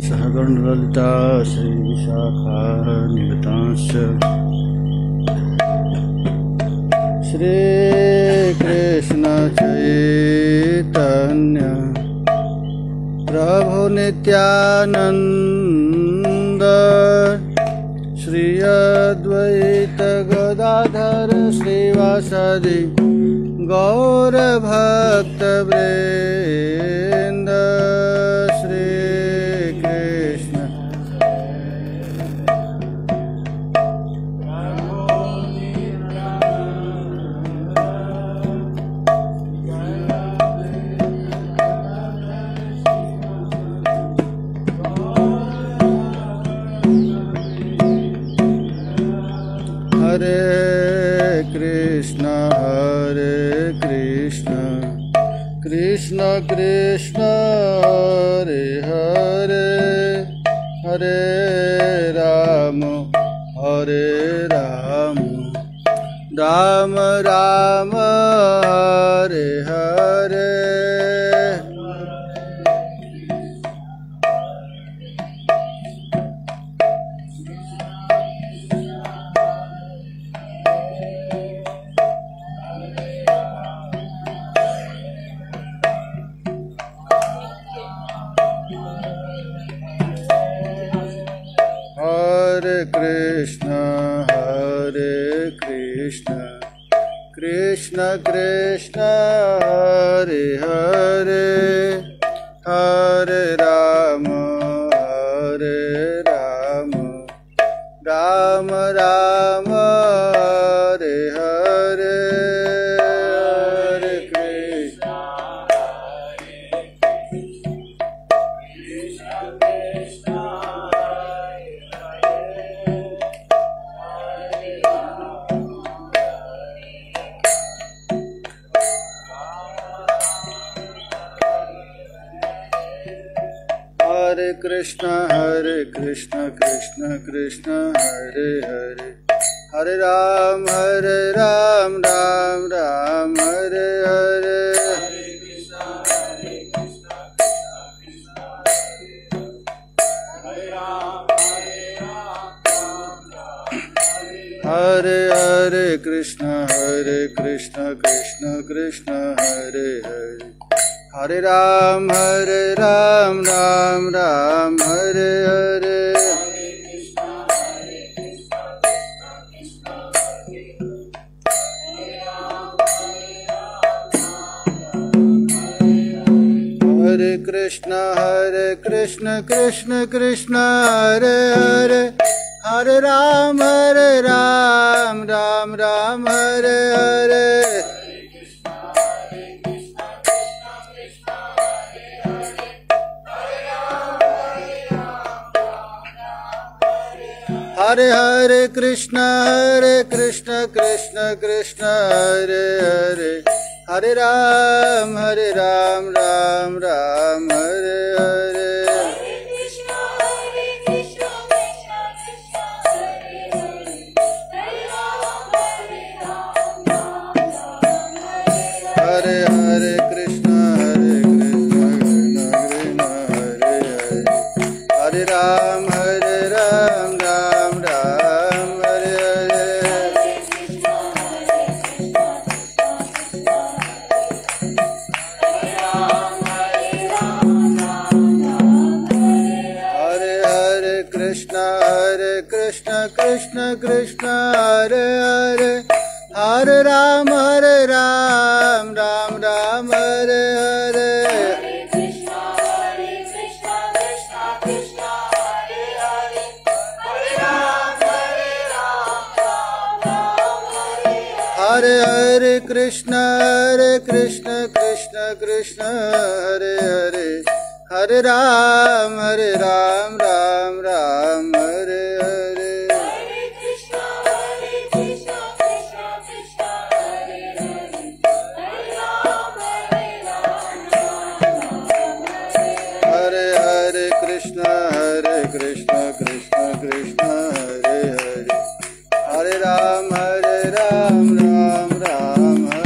सहगणललिता श्रीविशाखान्वितांश्च श्रीकृष्ण चैतन्य प्रभु नित्यानंद श्री अद्वैत गदाधर श्रीवासदि गौर भक्त वृंद श्री कृष्ण हरे कृष्ण कृष्ण कृष्ण हरे हरे हरे राम राम राम हरे हरे कृष्ण कृष्ण हरे हरे हरे राम राम राम हरे हरे हरे कृष्ण हरे कृष्ण कृष्ण कृष्ण हरे हरे हरे राम राम राम हरे हरे हरे हरे कृष्ण कृष्ण कृष्ण हरे हरे हरे राम राम राम हरे हरे हरे कृष्ण कृष्ण कृष्ण हरे हरे हरे राम राम हरे हरे हरे हरे कृष्ण कृष्ण कृष्ण हरे हरे हरे राम राम हरे हरे हरे हरे कृष्ण हरे राम राम हरे हरे हरे हरे कृष्ण कृष्ण कृष्ण हरे हरे हरे राम राम हरे हरे हरे हरे कृष्ण कृष्ण कृष्ण हरे हरे हरे राम राम हरे हरे हरे हरे कृष्ण कृष्ण कृष्ण हरे हरे हरे राम राम हरे हरे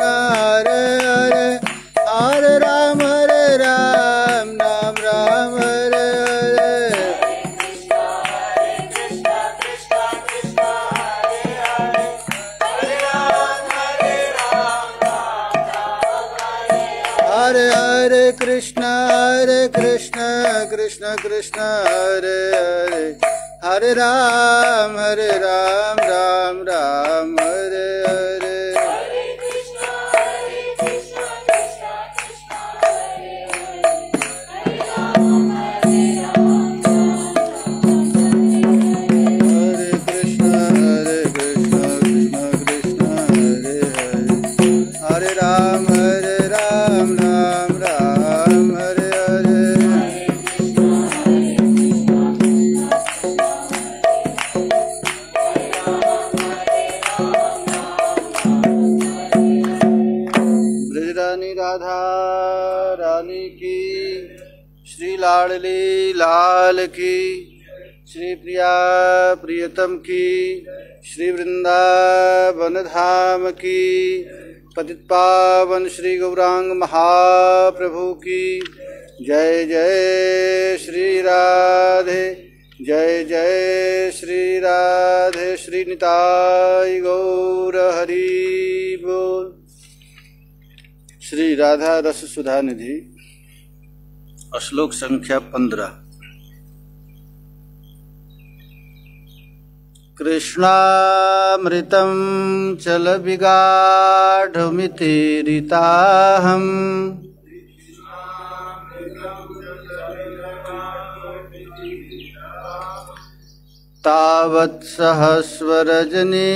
कृष्ण हरे हरे हरे राम नाम राम हरे हरे हरे हरे कृष्ण कृष्ण कृष्ण हरे हरे हरे राम राम राम हरे हरे हरे कृष्ण कृष्ण कृष्ण हरे हरे हरे राम राम राम हरे हरे ब्रजरानी राधा रानी की, श्री लाडली लाल की, श्री प्रिया प्रियतम की, श्री वृंदावन धाम की, पतित पावन श्री गौरांग महाप्रभु की जय जय श्री राधे जय जय श्री राधे श्री निताई गौर हरि बोल। श्री राधा रस सुधा निधि श्लोक संख्या 15। कृष्णामृतं चलबिगाढमितीरिताहम् तावत्सहस्ररजनी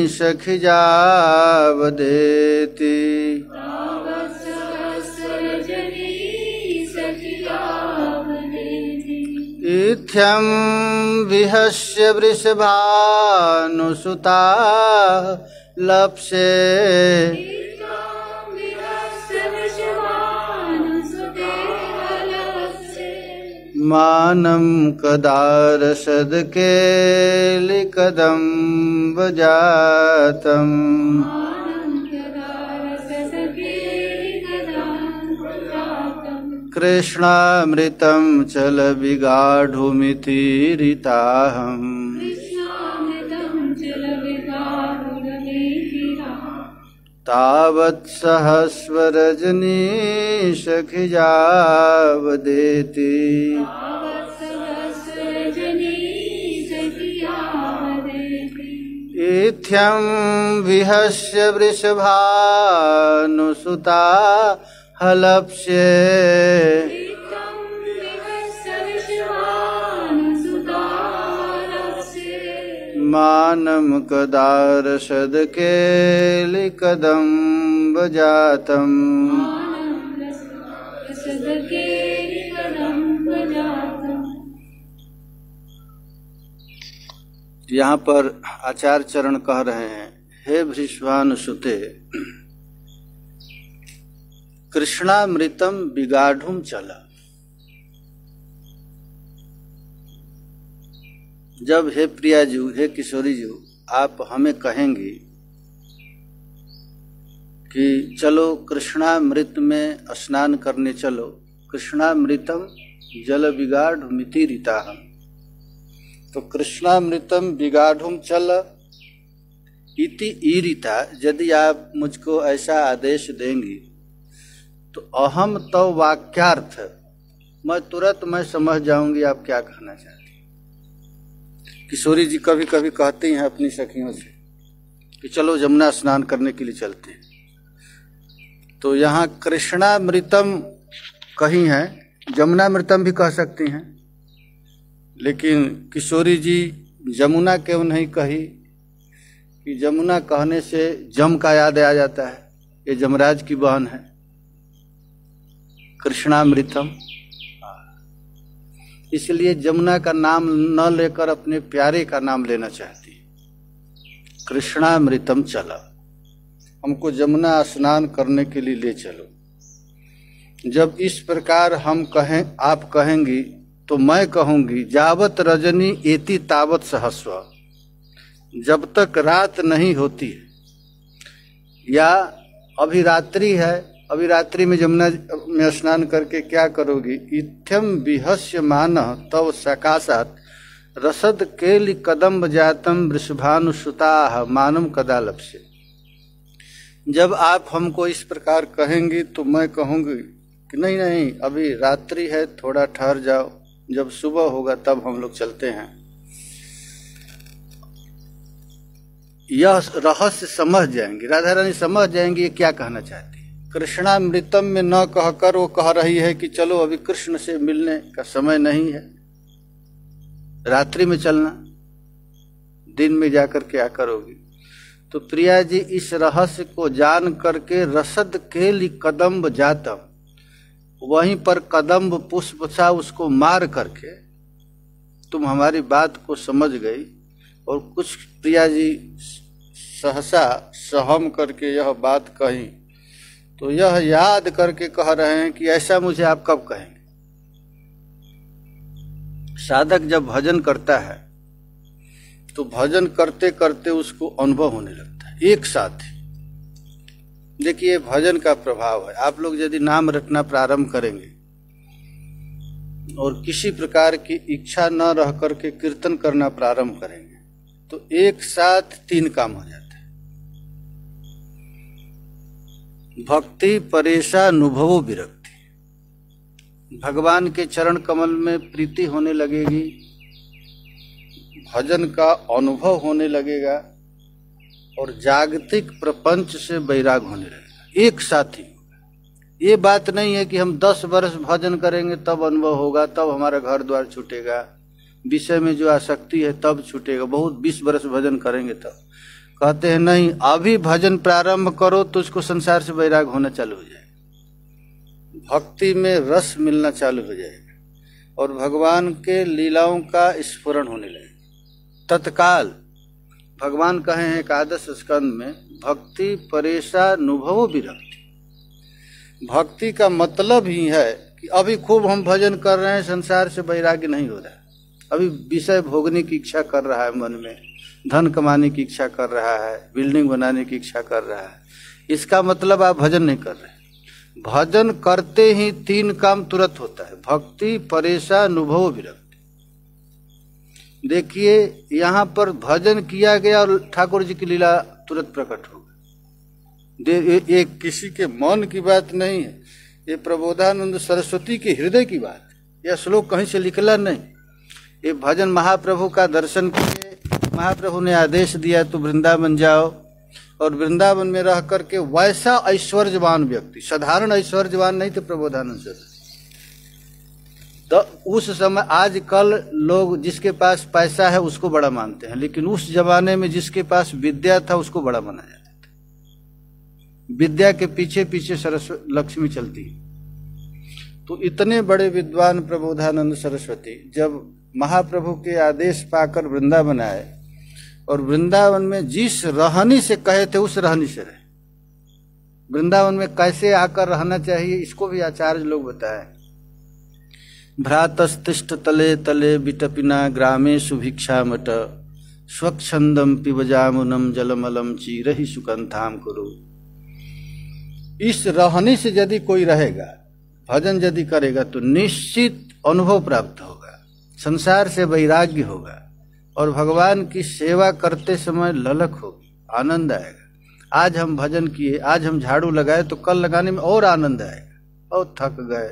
सखिजावदेति इत्थं विहस्य वृषभानुसुता लप्से मानं कदारसदकेलिकदम्बजातम् कृष्णामृतं चलबिगाढुमितीरिताहम् तावत्सहस्ररजनी सखिजावदेति इत्थं विहस्य वृषभानुसुता हलप्स्ये मानं कदारसदकेलिकदम्बजातम्। यहाँ पर आचार्य चरण कह रहे हैं, हे भृषभानुसुते कृष्णामृतम बिगाढ़ुम चला। जब हे प्रिया जी, हे किशोरी जी, आप हमें कहेंगी कि चलो कृष्णामृत में स्नान करने चलो, कृष्णामृतम जल बिगाढ़ुमितीरिताहम्, तो कृष्णामृतम बिगाढ़ुम चल इति ईरिता, यदि आप मुझको ऐसा आदेश देंगी तो अहम तो वाक्यार्थ, मैं तुरंत समझ जाऊंगी आप क्या कहना चाहती। किशोरी जी कभी कभी कहती हैं अपनी सखियों से कि चलो जमुना स्नान करने के लिए चलते हैं, तो यहाँ कृष्णामृतम कही है, जमुनामृतम भी कह सकती हैं, लेकिन किशोरी जी जमुना क्यों नहीं कही कि जमुना कहने से जम का याद आ जाता है, ये जमराज की बहन है। कृष्णामृतम, इसलिए जमुना का नाम न लेकर अपने प्यारे का नाम लेना चाहती। कृष्णामृतम चला, हमको जमुना स्नान करने के लिए ले चलो। जब इस प्रकार हम कहें, आप कहेंगी तो मैं कहूंगी जावत रजनी एति तावत सहस्व, जब तक रात नहीं होती है या अभी रात्रि है, अभी रात्रि में जमुना में स्नान करके क्या करोगी? इत्थम विहस्य मान तव सकाशात रसद केलि कदम्ब जातम वृषभानुसुता मानम कदा लप्से। जब आप हमको इस प्रकार कहेंगी तो मैं कहूंगी कि नहीं नहीं, अभी रात्रि है, थोड़ा ठहर जाओ, जब सुबह होगा तब हम लोग चलते हैं। यह रहस्य समझ जाएंगी, राधा रानी समझ जाएंगी ये क्या कहना चाहती है। कृष्णामृतम में न कहकर वो कह रही है कि चलो अभी कृष्ण से मिलने का समय नहीं है, रात्रि में चलना, दिन में जाकर क्या करोगी? तो प्रिया जी इस रहस्य को जान करके रसद केलि कदम्ब जातम, वहीं पर कदम्ब पुष्प सा उसको मार करके तुम हमारी बात को समझ गई और कुछ प्रिया जी सहसा सहम करके यह बात कही, तो यह याद करके कह रहे हैं कि ऐसा मुझे आप कब कहेंगे। साधक जब भजन करता है तो भजन करते करते उसको अनुभव होने लगता है एक साथ ही। देखिए भजन का प्रभाव है, आप लोग यदि नाम रटना प्रारंभ करेंगे और किसी प्रकार की इच्छा न रह करके कीर्तन करना प्रारंभ करेंगे तो एक साथ 3 काम हो जाते हैं। भक्ति परेशा अनुभवो विरक्ति, भगवान के चरण कमल में प्रीति होने लगेगी, भजन का अनुभव होने लगेगा और जागतिक प्रपंच से वैराग होने लगेगा, एक साथ ही होगा। ये बात नहीं है कि हम 10 वर्ष भजन करेंगे तब अनुभव होगा, तब हमारा घर द्वार छूटेगा, विषय में जो आसक्ति है तब छूटेगा, बहुत 20 वर्ष भजन करेंगे तब। कहते हैं नहीं, अभी भजन प्रारंभ करो तो उसको संसार से वैराग होना चालू हो जाएगा, भक्ति में रस मिलना चालू हो जाएगा और भगवान के लीलाओं का स्फुरण होने लगेगा। तत्काल भगवान कहे हैं एकादश स्कंद में, भक्ति परेशा अनुभवो विरक्ति। भक्ति का मतलब ही है कि अभी खूब हम भजन कर रहे हैं, संसार से वैराग्य नहीं हो रहा है, अभी विषय भोगने की इच्छा कर रहा है, मन में धन कमाने की इच्छा कर रहा है, बिल्डिंग बनाने की इच्छा कर रहा है, इसका मतलब आप भजन नहीं कर रहे। भजन करते ही 3 काम तुरंत होता है, भक्ति परेशा अनुभव विरक्ति। देखिए यहाँ पर भजन किया गया और ठाकुर जी की लीला तुरंत प्रकट हो गई। ये किसी के मन की बात नहीं है, ये प्रबोधानंद सरस्वती के हृदय की बात है, यह श्लोक कहीं से निकला नहीं। ये भजन महाप्रभु का दर्शन किए, महाप्रभु ने आदेश दिया तो वृंदावन जाओ, और वृंदावन में रह करके वैसा ऐश्वर्यवान व्यक्ति, साधारण ऐश्वर्यवान नहीं थे प्रबोधानंद सरस्वती। तो उस समय, आजकल लोग जिसके पास पैसा है उसको बड़ा मानते हैं, लेकिन उस जमाने में जिसके पास विद्या था उसको बड़ा माना जाता था। विद्या के पीछे पीछे सरस्वती लक्ष्मी चलती। तो इतने बड़े विद्वान प्रबोधानंद सरस्वती जब महाप्रभु के आदेश पाकर वृंदावन आए और वृंदावन में जिस रहनी से कहे थे उस रहनी से रहे। वृंदावन में कैसे आकर रहना चाहिए इसको भी आचार्य लोग बताए। भ्रातस्तिष्ठ तले तले विटपिना ग्रामे सुभिक्षा मट स्वच्छंदम पिबजामुनम जलमलम चीरहि सुकंथाम कुरु। इस रहनी से यदि कोई रहेगा, भजन यदि करेगा तो निश्चित अनुभव प्राप्त होगा, संसार से वैराग्य होगा और भगवान की सेवा करते समय ललक होगी, आनंद आएगा। आज हम भजन किए, आज हम झाड़ू लगाए तो कल लगाने में और आनंद आएगा, और थक गए।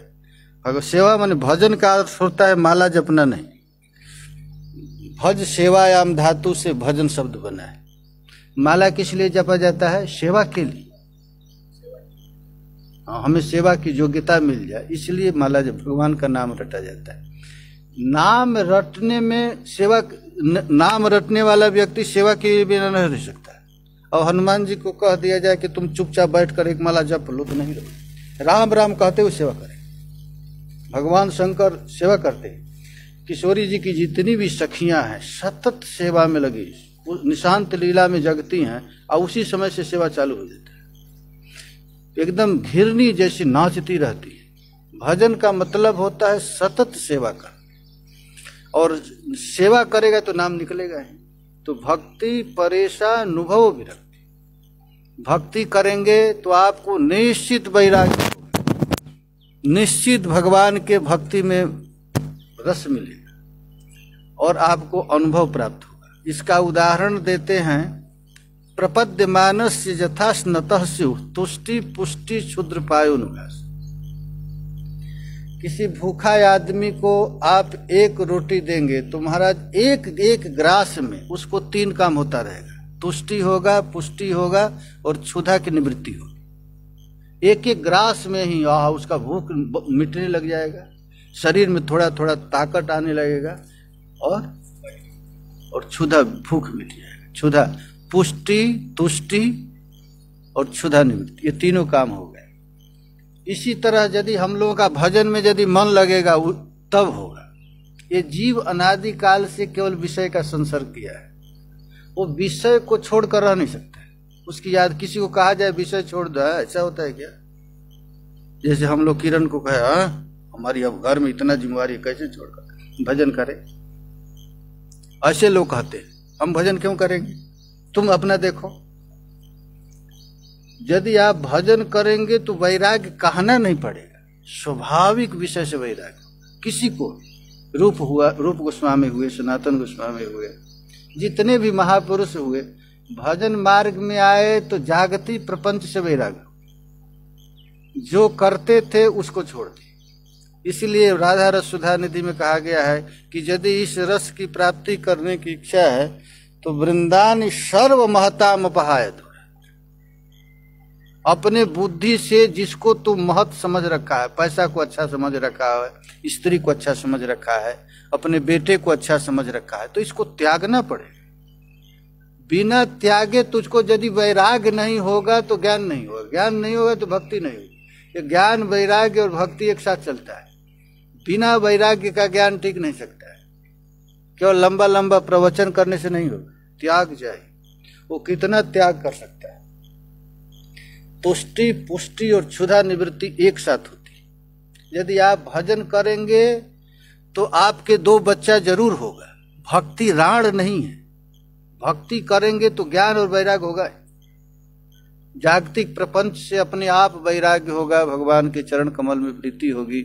सेवा माने भजन का अर्थ होता है माला जपना नहीं। भज सेवायाम धातु से भजन शब्द बना है। माला किस लिए जपा जाता है? सेवा के लिए, हमें सेवा की योग्यता मिल जाए, इसलिए माला जब भगवान का नाम रटा जाता है। नाम रटने में सेवा, नाम रटने वाला व्यक्ति सेवा के बिना नहीं रह सकता। और हनुमान जी को कह दिया जाए कि तुम चुपचाप बैठ कर एक माला जप लो तो नहीं रहो, राम राम कहते हुए सेवा करें। भगवान शंकर सेवा करते हैं। किशोरी जी की जितनी भी सखियां हैं सतत सेवा में लगी, निशांत लीला में जगती हैं और उसी समय से सेवा चालू हो जाता है, एकदम घिरनी जैसी नाचती रहती है। भजन का मतलब होता है सतत सेवा कर, और सेवा करेगा तो नाम निकलेगा ही। तो भक्ति परेशा अनुभव विरक्ति, भक्ति करेंगे तो आपको निश्चित वैराग्य होगा, निश्चित भगवान के भक्ति में रस मिलेगा और आपको अनुभव प्राप्त होगा। इसका उदाहरण देते हैं, प्रपद्यमानस्य यथा स्नतः स्युः तुष्टि पुष्टि क्षुद्र पायोनुगास। किसी भूखा आदमी को आप एक रोटी देंगे तो महाराज एक एक ग्रास में उसको 3 काम होता रहेगा, तुष्टि होगा, पुष्टि होगा और क्षुधा की निवृत्ति होगी। एक एक ग्रास में ही उसका भूख मिटने लग जाएगा, शरीर में थोड़ा थोड़ा ताकत आने लगेगा और क्षुधा, भूख मिट जाएगा। क्षुधा, पुष्टि, तुष्टि और क्षुधा निवृत्ति, ये तीनों काम हो गए। इसी तरह यदि हम लोगों का भजन में यदि मन लगेगा तब होगा। ये जीव अनादि काल से केवल विषय का संसर्ग किया है, वो विषय को छोड़कर रह नहीं सकता। उसकी याद, किसी को कहा जाए विषय छोड़ दो, ऐसा होता है क्या? जैसे हम लोग किरण को कहे हमारी अब घर में इतना जिम्मेवारी कैसे छोड़कर भजन करें, ऐसे लोग कहते हैं। हम भजन क्यों करेंगे? तुम अपना देखो, यदि आप भजन करेंगे तो वैराग्य कहना नहीं पड़ेगा, स्वाभाविक विषय से वैराग्य। किसी को रूप हुआ, रूप गोस्वामी हुए, सनातन गोस्वामी हुए, जितने भी महापुरुष हुए, भजन मार्ग में आए तो जागती प्रपंच से वैराग्य, जो करते थे उसको छोड़ दिए। इसलिए राधा रस सुधा निधि में कहा गया है कि यदि इस रस की प्राप्ति करने की इच्छा है तो वृंदावन सर्व महताम अपहायत। अपने बुद्धि से जिसको तू महत समझ रखा है, पैसा को अच्छा समझ रखा है, स्त्री को अच्छा समझ रखा है, अपने बेटे को अच्छा समझ रखा है, तो इसको त्यागना पड़ेगा। बिना त्यागे तुझको यदि वैराग्य नहीं होगा तो ज्ञान नहीं होगा, ज्ञान नहीं होगा तो भक्ति नहीं होगी। ये ज्ञान, वैराग्य और भक्ति एक साथ चलता है। बिना वैराग्य का ज्ञान टिक नहीं सकता है। केवल लंबा लंबा प्रवचन करने से नहीं होगा, त्याग जाए। वो कितना त्याग कर सकता है? तुष्टि, पुष्टि और क्षुधा निवृत्ति एक साथ होती है। यदि आप भजन करेंगे तो आपके 2 बच्चा जरूर होगा। भक्ति राण नहीं है, भक्ति करेंगे तो ज्ञान और वैराग्य होगा। जागतिक प्रपंच से अपने आप वैराग्य होगा, भगवान के चरण कमल में प्रीति होगी।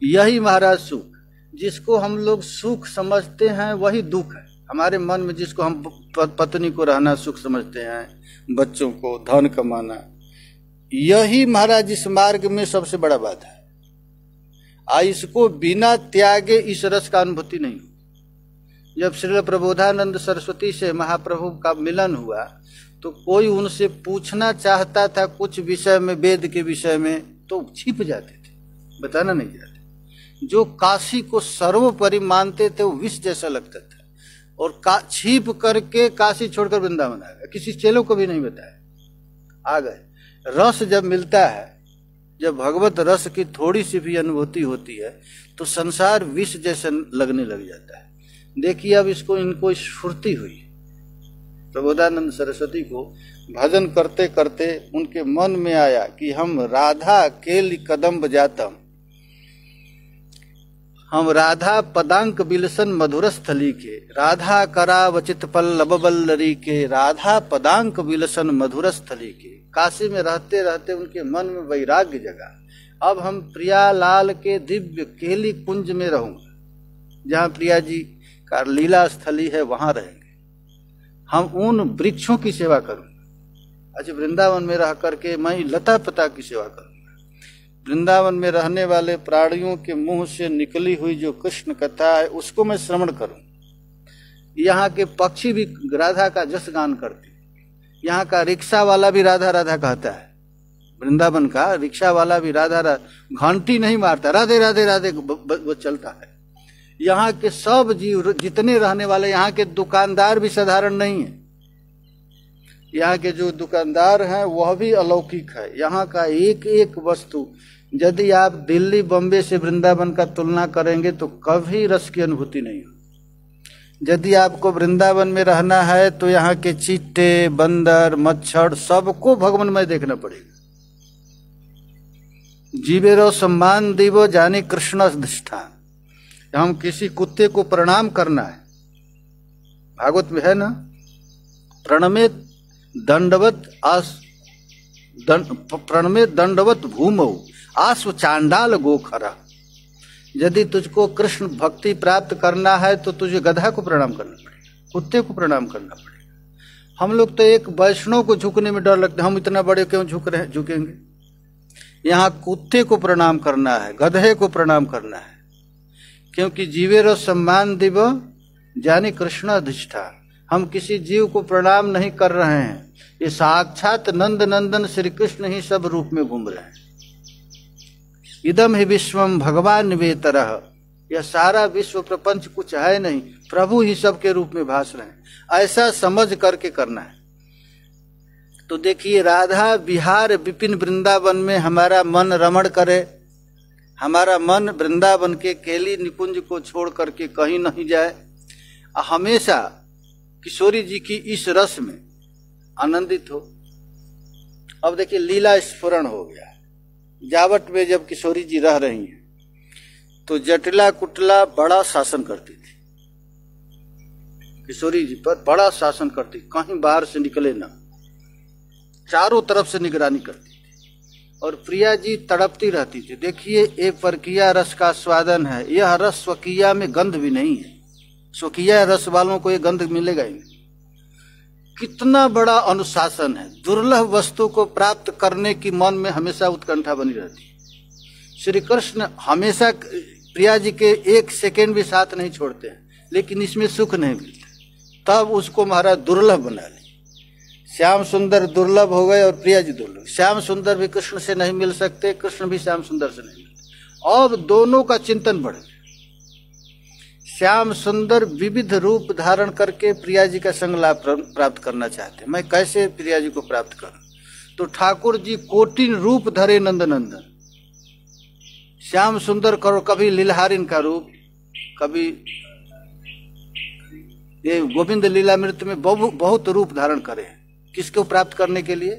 यही महाराज सुख, जिसको हम लोग सुख समझते हैं वही दुख है हमारे मन में। जिसको हम पत्नी को रहना सुख समझते हैं, बच्चों को धन कमाना, यही महाराज इस मार्ग में सबसे बड़ा बात है। इसको बिना त्यागे इस रस का अनुभूति नहीं हो। जब श्रील प्रबोधानंद सरस्वती से महाप्रभु का मिलन हुआ तो कोई उनसे पूछना चाहता था कुछ विषय में, वेद के विषय में, तो छिप जाते थे, बताना नहीं चाहते। जो काशी को सर्वोपरि मानते थे वो विष जैसा लगता था, और छिप करके काशी छोड़कर वृंदावन आ गए। किसी चेलों को भी नहीं बताया, आ गए। रस जब मिलता है, जब भगवत रस की थोड़ी सी भी अनुभूति होती है तो संसार विष जैसा लगने लग जाता है। देखिए अब इनको स्फूर्ति हुई। प्रबोधानंद सरस्वती को भजन करते करते उनके मन में आया कि हम राधा केली कदम्ब जातम, हम राधा पदांक बिलसन मधुर स्थली के, राधा करा वचित पल्लव बल्लरी के, राधा पदांक बिलसन मधुर स्थली के। काशी में रहते रहते उनके मन में वैराग्य जगा। अब हम प्रियालाल के दिव्य केली कुंज में रहूंगा, जहाँ प्रिया जी का लीला स्थली है, वहां रहेंगे। हम उन वृक्षों की सेवा करूंगा। अच्छा, वृंदावन में रह करके मैं लता पता की सेवा करूंगा। वृंदावन में रहने वाले प्राणियों के मुंह से निकली हुई जो कृष्ण कथा है उसको मैं श्रवण करूं। यहाँ के पक्षी भी राधा का जस गान करते, यहाँ का रिक्शा वाला भी राधा राधा कहता है। वृंदावन का रिक्शा वाला भी राधा राधा, घंटी नहीं मारता, राधे राधे राधे वो चलता है। यहाँ के सब जीव जितने रहने वाले, यहाँ के दुकानदार भी साधारण नहीं है। यहाँ के जो दुकानदार हैं वह भी अलौकिक है। यहाँ का एक एक वस्तु, यदि आप दिल्ली बम्बे से वृंदावन का तुलना करेंगे तो कभी रस की अनुभूति नहीं हो। यदि आपको वृंदावन में रहना है तो यहाँ के चींटे, बंदर, मच्छर सबको भगवानमय देखना पड़ेगा। जीवेरो सम्मान दिवो जाने कृष्ण अधिष्ठान। हम किसी कुत्ते को प्रणाम करना है, भागवत में है ना, प्रणमेत दंडवत प्रणमे दंडवत भूमौ आस्व चांडाल गोखरा। यदि तुझको कृष्ण भक्ति प्राप्त करना है तो तुझे गधा को प्रणाम करना पड़ेगा, कुत्ते को प्रणाम करना पड़ेगा। हम लोग तो एक वैष्णव को झुकने में डर लगता है, हम इतना बड़े क्यों झुकेंगे। यहाँ कुत्ते को प्रणाम करना है, गधे को प्रणाम करना है, क्योंकि जीवेरो सम्मान दिव जानी कृष्ण अधिष्ठान। हम किसी जीव को प्रणाम नहीं कर रहे हैं, ये साक्षात नंद नंदन श्री कृष्ण ही सब रूप में घूम रहे हैं। इदम ही विश्वम भगवान निवेतरः, यह सारा विश्व प्रपंच कुछ है नहीं, प्रभु ही सबके रूप में भास रहे हैं, ऐसा समझ करके करना है। तो देखिए, राधा विहार विपिन वृंदावन में हमारा मन रमण करे, हमारा मन वृंदावन के केली निकुंज को छोड़ करके कहीं नहीं जाए, हमेशा किशोरी जी की इस रस में आनंदित हो। अब देखिए, लीला स्फुरण हो गया। जावट में जब किशोरी जी रह रही हैं तो जटिला कुटला बड़ा शासन करती थी, किशोरी जी पर बड़ा शासन करती, कहीं बाहर से निकले ना, चारों तरफ से निगरानी करती थी। और प्रिया जी तड़पती रहती थी। देखिए, ये परकिया रस का स्वादन है, यह रस स्वकीया में गंध भी नहीं है, स्वकीया रस वालों को ये गंध मिलेगा ही नहीं। कितना बड़ा अनुशासन है। दुर्लभ वस्तु को प्राप्त करने की मन में हमेशा उत्कंठा बनी रहती है। श्री कृष्ण हमेशा प्रिया जी के एक सेकेंड भी साथ नहीं छोड़ते हैं, लेकिन इसमें सुख नहीं मिलता, तब उसको महाराज दुर्लभ बना ले। श्याम सुंदर दुर्लभ हो गए और प्रिया जी दुर्लभ। श्याम सुंदर भी कृष्ण से नहीं मिल सकते, कृष्ण भी श्याम सुंदर से नहीं मिलते। और दोनों का चिंतन बढ़ गया। श्याम सुंदर विविध रूप धारण करके प्रिया जी का संग लाभ प्राप्त करना चाहते हैं। मैं कैसे प्रिया जी को प्राप्त करूं? तो ठाकुर जी कोटिन रूप धरे नंद नंदन। श्याम सुंदर करो, कभी लीलहारिन का रूप, कभी ये गोविंद लीलामृत में बहुत रूप धारण करे। किसको प्राप्त करने के लिए?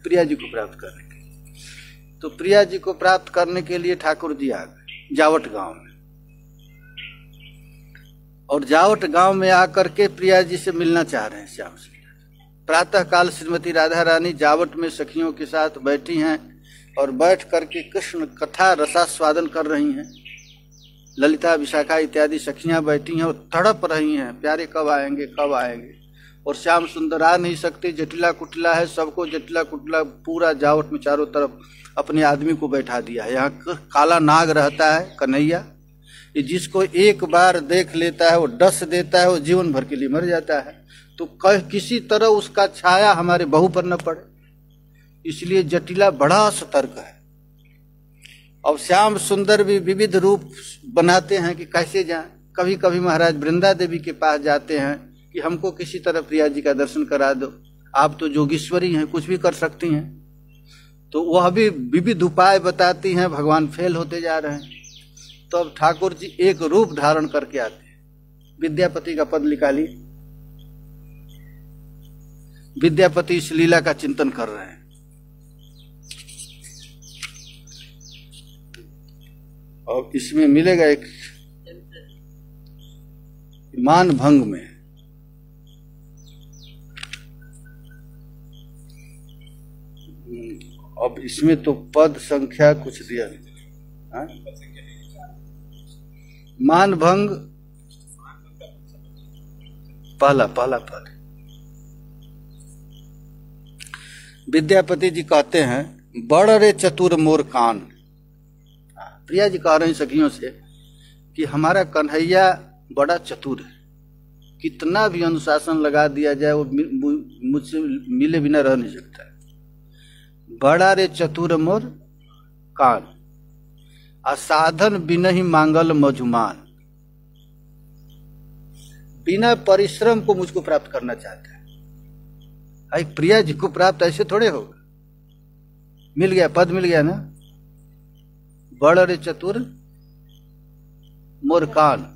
प्रिया जी को प्राप्त करने के लिए। तो प्रिया जी को प्राप्त करने के लिए ठाकुर जी आ गए जावट गांव में, और जावट गांव में आकर के प्रिया जी से मिलना चाह रहे हैं श्याम सुंदर। प्रातः काल श्रीमती राधा रानी जावट में सखियों के साथ बैठी हैं और बैठ करके कृष्ण कथा रसास्वादन कर रही हैं। ललिता विशाखा इत्यादि सखियां बैठी हैं और तड़प रही हैं, प्यारे कब आएंगे कब आएंगे। और श्याम सुंदर आ नहीं सकते, जटिला कुटला है, सबको जटिला कुटला पूरा जावट में चारों तरफ अपने आदमी को बैठा दिया है। यहाँ काला नाग रहता है कन्हैया, ये जिसको एक बार देख लेता है वो डस देता है, वो जीवन भर के लिए मर जाता है। तो किसी तरह उसका छाया हमारे बहू पर न पड़े, इसलिए जटिला बड़ा सतर्क है। अब श्याम सुंदर भी विविध रूप बनाते हैं कि कैसे जाएं। कभी कभी महाराज वृंदा देवी के पास जाते हैं कि हमको किसी तरह प्रिया जी का दर्शन करा दो, आप तो जोगीश्वरी हैं, कुछ भी कर सकती हैं। तो वह भी विविध उपाय बताती हैं, भगवान फेल होते जा रहे हैं। तो अब ठाकुर जी एक रूप धारण करके आते हैं। विद्यापति का पद निकाली, विद्यापति इस लीला का चिंतन कर रहे हैं। और इसमें मिलेगा एक मान भंग में अब इसमें तो पद संख्या कुछ दिया नहीं। मान भंग पहला पद। विद्यापति जी कहते हैं, बड़ रे चतुर मोर कान। प्रिया जी कह रही सखियों से कि हमारा कन्हैया बड़ा चतुर है, कितना भी अनुशासन लगा दिया जाए वो मुझसे मिले बिना रह नहीं सकता है। बड़ा रे चतुर मोर कान, असाधन बिनहि मांगल मधुमान। बिना परिश्रम को मुझको प्राप्त करना चाहता है। प्रिया जी को प्राप्त ऐसे थोड़े होगा। मिल गया, पद मिल गया ना। बड़ रे चतुर मोर कान।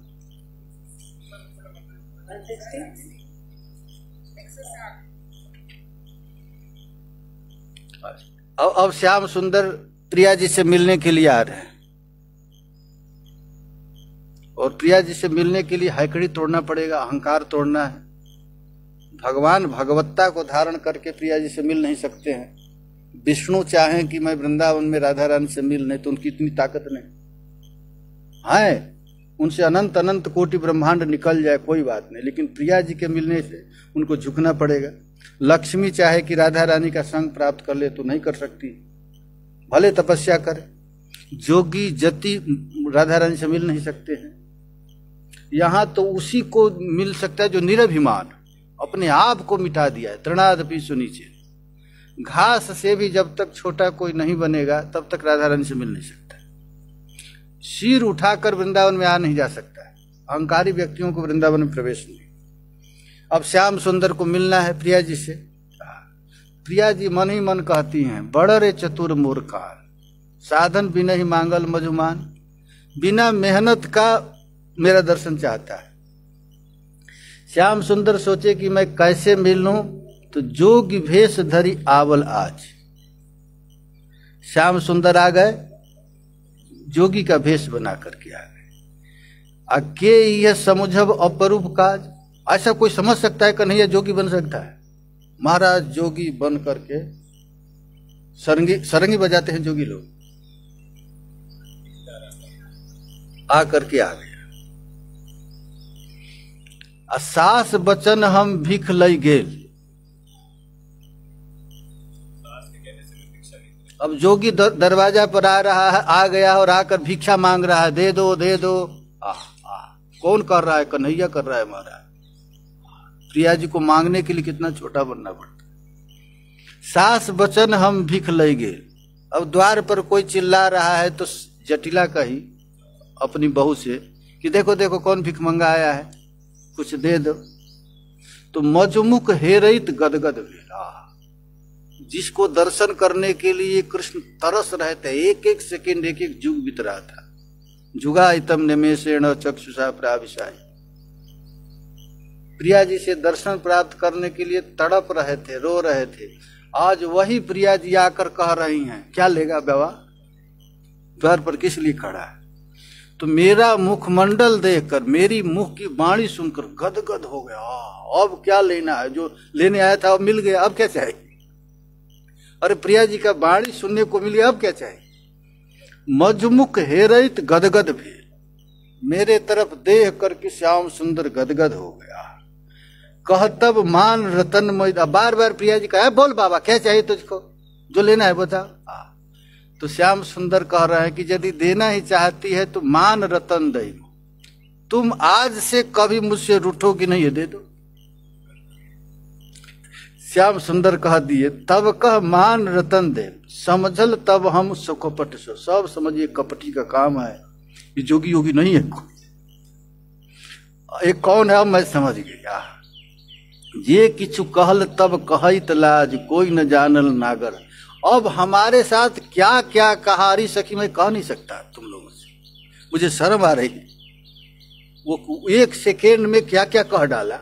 अब श्याम सुंदर प्रिया जी से मिलने के लिए आ रहे हैं, और प्रिया जी से मिलने के लिए हैकड़ी तोड़ना पड़ेगा, अहंकार तोड़ना है। भगवान भगवत्ता को धारण करके प्रिया जी से मिल नहीं सकते हैं। विष्णु चाहें कि मैं वृंदावन में राधा रानी से मिल, नहीं तो उनकी इतनी ताकत नहीं है। उनसे अनंत अनंत कोटि ब्रह्मांड निकल जाए कोई बात नहीं, लेकिन प्रिया जी के मिलने से उनको झुकना पड़ेगा। लक्ष्मी चाहे कि राधा रानी का संग प्राप्त कर ले तो नहीं कर सकती, भले तपस्या करे। जोगी जति राधा रानी से मिल नहीं सकते हैं। यहां तो उसी को मिल सकता है जो निरभिमान, अपने आप को मिटा दिया है। तृणादपि सुनीचे, घास से भी जब तक छोटा कोई नहीं बनेगा तब तक राधा रानी से मिल नहीं सकता। सिर उठाकर वृंदावन में आ नहीं जा सकता है। अहंकारी व्यक्तियों को वृंदावन में प्रवेश नहीं। अब श्याम सुंदर को मिलना है प्रिया जी से। प्रिया जी मन ही मन कहती हैं, बड़ रे चतुर मूर्खान, साधन बिना ही मांगल मधुमान। बिना मेहनत का मेरा दर्शन चाहता है। श्याम सुंदर सोचे कि मैं कैसे मिलूं, तो जोगी भेष धरी आवल आज। श्याम सुंदर आ गए, जोगी का भेष बना करके आ गए। अके यह समुझब अपरूप काज। ऐसा कोई समझ सकता है कन्हैया जोगी बन सकता है? महाराज जोगी बन करके सरंगी बजाते हैं जोगी लोग। आ करके आ गया। सास बचन हम भिख लई गेल। अब जोगी दरवाजा पर आ रहा है, आ गया और आकर भिक्षा मांग रहा है, दे दो दे दो। कौन कर रहा है? कन्हैया कर रहा है महाराज। प्रिया जी को मांगने के लिए कितना छोटा बनना पड़ता। सास बचन हम भिख लई गेल। अब द्वार पर कोई चिल्ला रहा है तो जटिला कही अपनी बहू से कि देखो देखो कौन भिख मंगा आया है, कुछ दे दो। तो मजमुख हेरैत गदगद भेला। जिसको दर्शन करने के लिए कृष्ण तरस रहे थे, एक एक सेकेंड एक एक जुग बीत रहा था। जुगा इतम निमेषेण चक्षुषा प्राविशाय। प्रिया जी से दर्शन प्राप्त करने के लिए तड़प रहे थे, रो रहे थे। आज वही प्रिया जी आकर कह रही हैं, क्या लेगा बाबा, द्वार पर किस लिए खड़ा है? तो मेरा मुखमंडल देखकर, मेरी मुख की वाणी सुनकर गदगद हो गया। अब क्या लेना है? जो लेने आया था अब मिल गया, अब क्या चाहिए? अरे प्रिया जी का वाणी सुनने को मिल गया, अब क्या चाहिए? मजमुख हेरैत गदगद भी, मेरे तरफ देख करके श्याम सुंदर गदगद हो गया। कहतब मान रतनमय। बार बार प्रिया जी कहा, बोल बाबा क्या चाहिए तुझको, जो लेना है बता। तो श्याम सुंदर कह रहे हैं कि यदि देना ही चाहती है तो मान रतन दई, तुम आज से कभी मुझसे रूठोगी नहीं, ये दे दो। श्याम सुंदर कह दिए, तब कह मान रतन दे, समझल तब हम सुकपट सो। सब समझिए कपटी का काम है, ये जोगी योगी नहीं है कोई। एक कौन है मैं समझ गया। ये किछु कहल तब कहत लाज, कोई न जानल नागर। अब हमारे साथ क्या क्या कहा रही सखी, मैं कह नहीं सकता तुम लोगों से, मुझे शर्म आ रही। वो एक सेकेंड में क्या क्या कह डाला।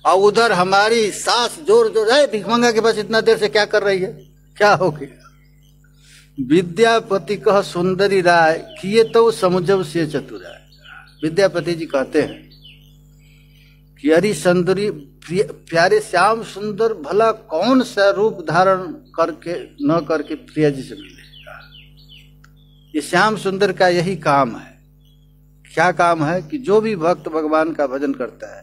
और उधर हमारी सास जोर जोर, है भिखमंगा के पास इतना देर से क्या कर रही है, क्या हो गया। विद्यापति कह सुंदरी राय, किए तो समुझब से चतुराय। विद्यापति जी कहते हैं कि अरे सुंदरी प्यारे श्याम सुंदर भला कौन सा रूप धारण करके न करके प्रिया जी से मिलेगा। ये श्याम सुंदर का यही काम है। क्या काम है कि जो भी भक्त भगवान का भजन करता है,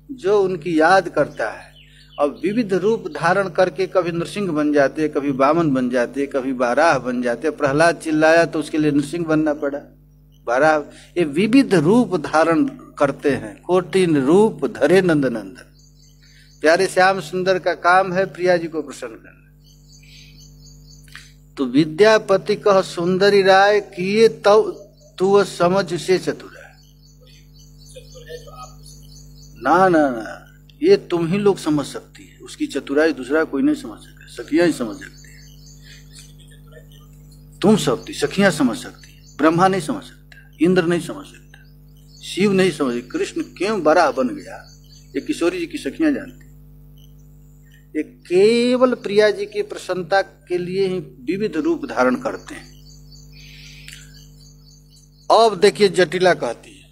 जो उनकी याद करता है, अब विविध रूप धारण करके कभी नृसिंह बन जाते, कभी वामन बन जाते, कभी बाराह बन जाते। प्रहलाद चिल्लाया तो उसके लिए नृसिंह बनना पड़ा, बाराह। ये विविध रूप धारण करते हैं। कोटिन रूप धरे नंद नंदन। प्यारे श्याम सुंदर का काम है प्रिया जी को प्रसन्न करना। तो विद्यापति कह सुंदरी राय, किए तू समझ से चतुराय। ना ना ना, ये तुम ही लोग समझ सकती है, उसकी चतुराई दूसरा कोई नहीं समझ सकता, सखियां ही समझ सकती है। तुम सकती, सखियां समझ सकती है, ब्रह्मा नहीं समझ सकता, इंद्र नहीं समझ सकता, शिव नहीं समझ। कृष्ण क्यों बड़ा बन गया, ये किशोरी जी की सखियां जानती। ये केवल प्रिया जी की प्रसन्नता के लिए ही विविध रूप धारण करते हैं। अब देखिए जटिला कहती है,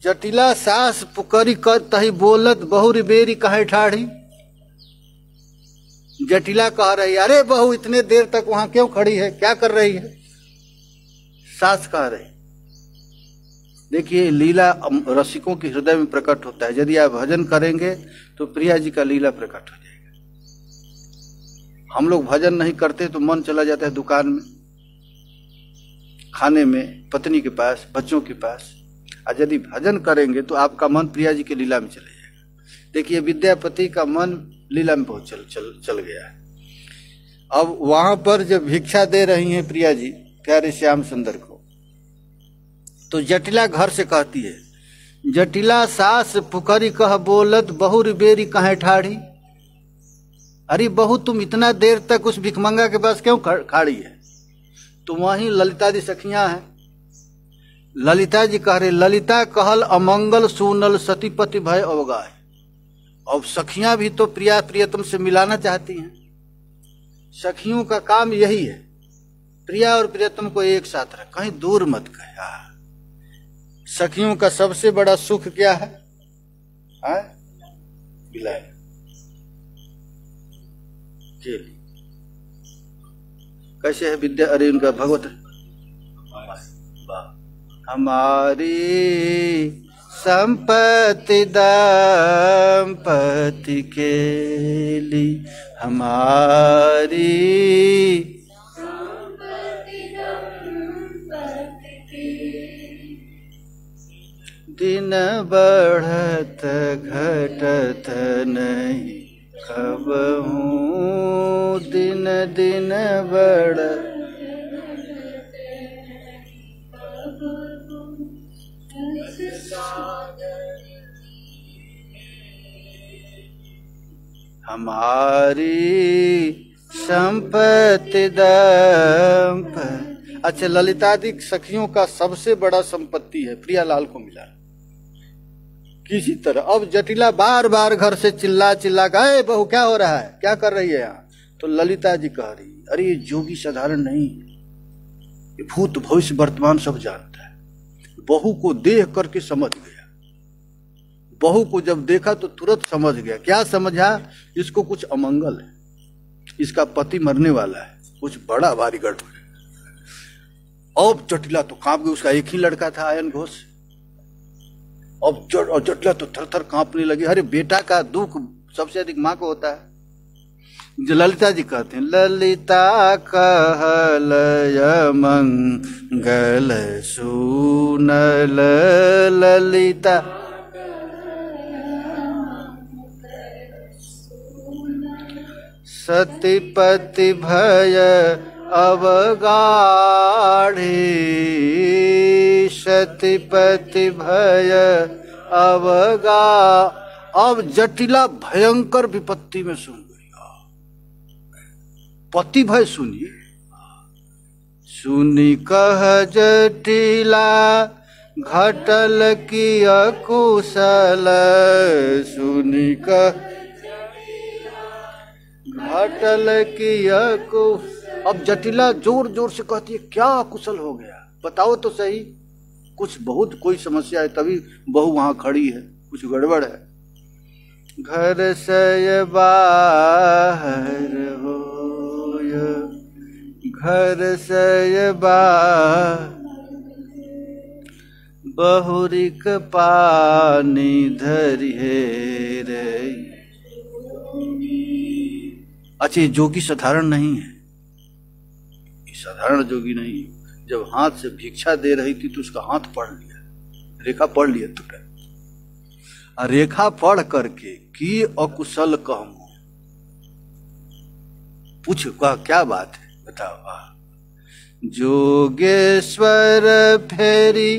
जटिला सास पुकरी कर तही बोलत बहुरी बेरी कहे ठाढ़ी। जटिला कह रही, अरे बहू इतने देर तक वहां क्यों खड़ी है, क्या कर रही है? सास कह रही। देखिए लीला रसिकों के हृदय में प्रकट होता है। यदि आप भजन करेंगे तो प्रिया जी का लीला प्रकट हो जाएगा। हम लोग भजन नहीं करते तो मन चला जाता है दुकान में, खाने में, पत्नी के पास, बच्चों के पास। और यदि भजन करेंगे तो आपका मन प्रिया जी की लीला में चले जाएगा। देखिए विद्यापति का मन लीला में बहुत चल गया है। अब वहां पर जब भिक्षा दे रही हैं प्रिया जी प्यारे श्याम सुंदर को, तो जटिला घर से कहती है, जटिला सास पुकरी कह बोलत बहुरी बेरी कहे ठाढ़ी। अरे बहू तुम इतना देर तक उस भिखमंगा के पास क्यों खड़ी है? तो वहीं ललिता जी सखियां हैं। ललिता जी कह रहे, ललिता कहल अमंगल सुनल सतीपति भय अवगाह। अब सखियां भी तो प्रिया प्रियतम से मिलाना चाहती हैं। सखियों का काम यही है, प्रिया और प्रियतम को एक साथ रख, कहीं दूर मत कहे। सखियों का सबसे बड़ा सुख क्या है? मिलाए केली। कैसे है विद्या? अरे उनका भगवत हमारी संपत्ति दंपति केली, हमारी दिन बढ़त घटत नहीं कबहू, दिन दिन बढ़त हमारी संपत्ति दंपति। अच्छा, ललितादि सखियों का सबसे बड़ा संपत्ति है प्रियालाल को मिला किसी तरह। अब जटिला बार बार घर से चिल्ला गए, बहू क्या हो रहा है, क्या कर रही है यहाँ? तो ललिता जी कह रही, अरे ये जोगी साधारण नहीं, ये भूत भविष्य वर्तमान सब जानता है। बहू को देख करके समझ गया। बहू को जब देखा तो तुरंत समझ गया। क्या समझा? इसको कुछ अमंगल है, इसका पति मरने वाला है, कुछ बड़ा भारी गड़बड़ है। अब जटिला तो कांप गई। उसका एक ही लड़का था आयन घोष। अब जटिला तो थर थर कांपने लगी। अरे बेटा का दुख सबसे अधिक मां को होता है। ललिता जी कहते हैं, ललिता कहलय मंगल सुनल, ललिता सतीपति भय अवगाढ़ी, सतीपति भय अवगा। अब जटिला भयंकर विपत्ति में सुन गई। पति भय सुनिए, सुनी कह जटिला घटल की अकुशल, सुनी कह घटल की अकुशल। अब जटिला जोर जोर से कहती है, क्या अकुशल हो गया, बताओ तो सही। कुछ बहुत कोई समस्या है, तभी बहू वहां खड़ी है, कुछ गड़बड़ है। घर से बाहर हो, घर से बाहर बहुरिक पानी धरिए रे। अच्छा, जोगी साधारण नहीं है, साधारण जोगी नहीं है। जब हाथ से भिक्षा दे रही थी तो उसका हाथ पढ़ लिया, रेखा पढ़ लिया तुरंत। रेखा पढ़ करके की अकुशल कहूं, पूछ क्या बात है बताओ। जोगेश्वर फेरी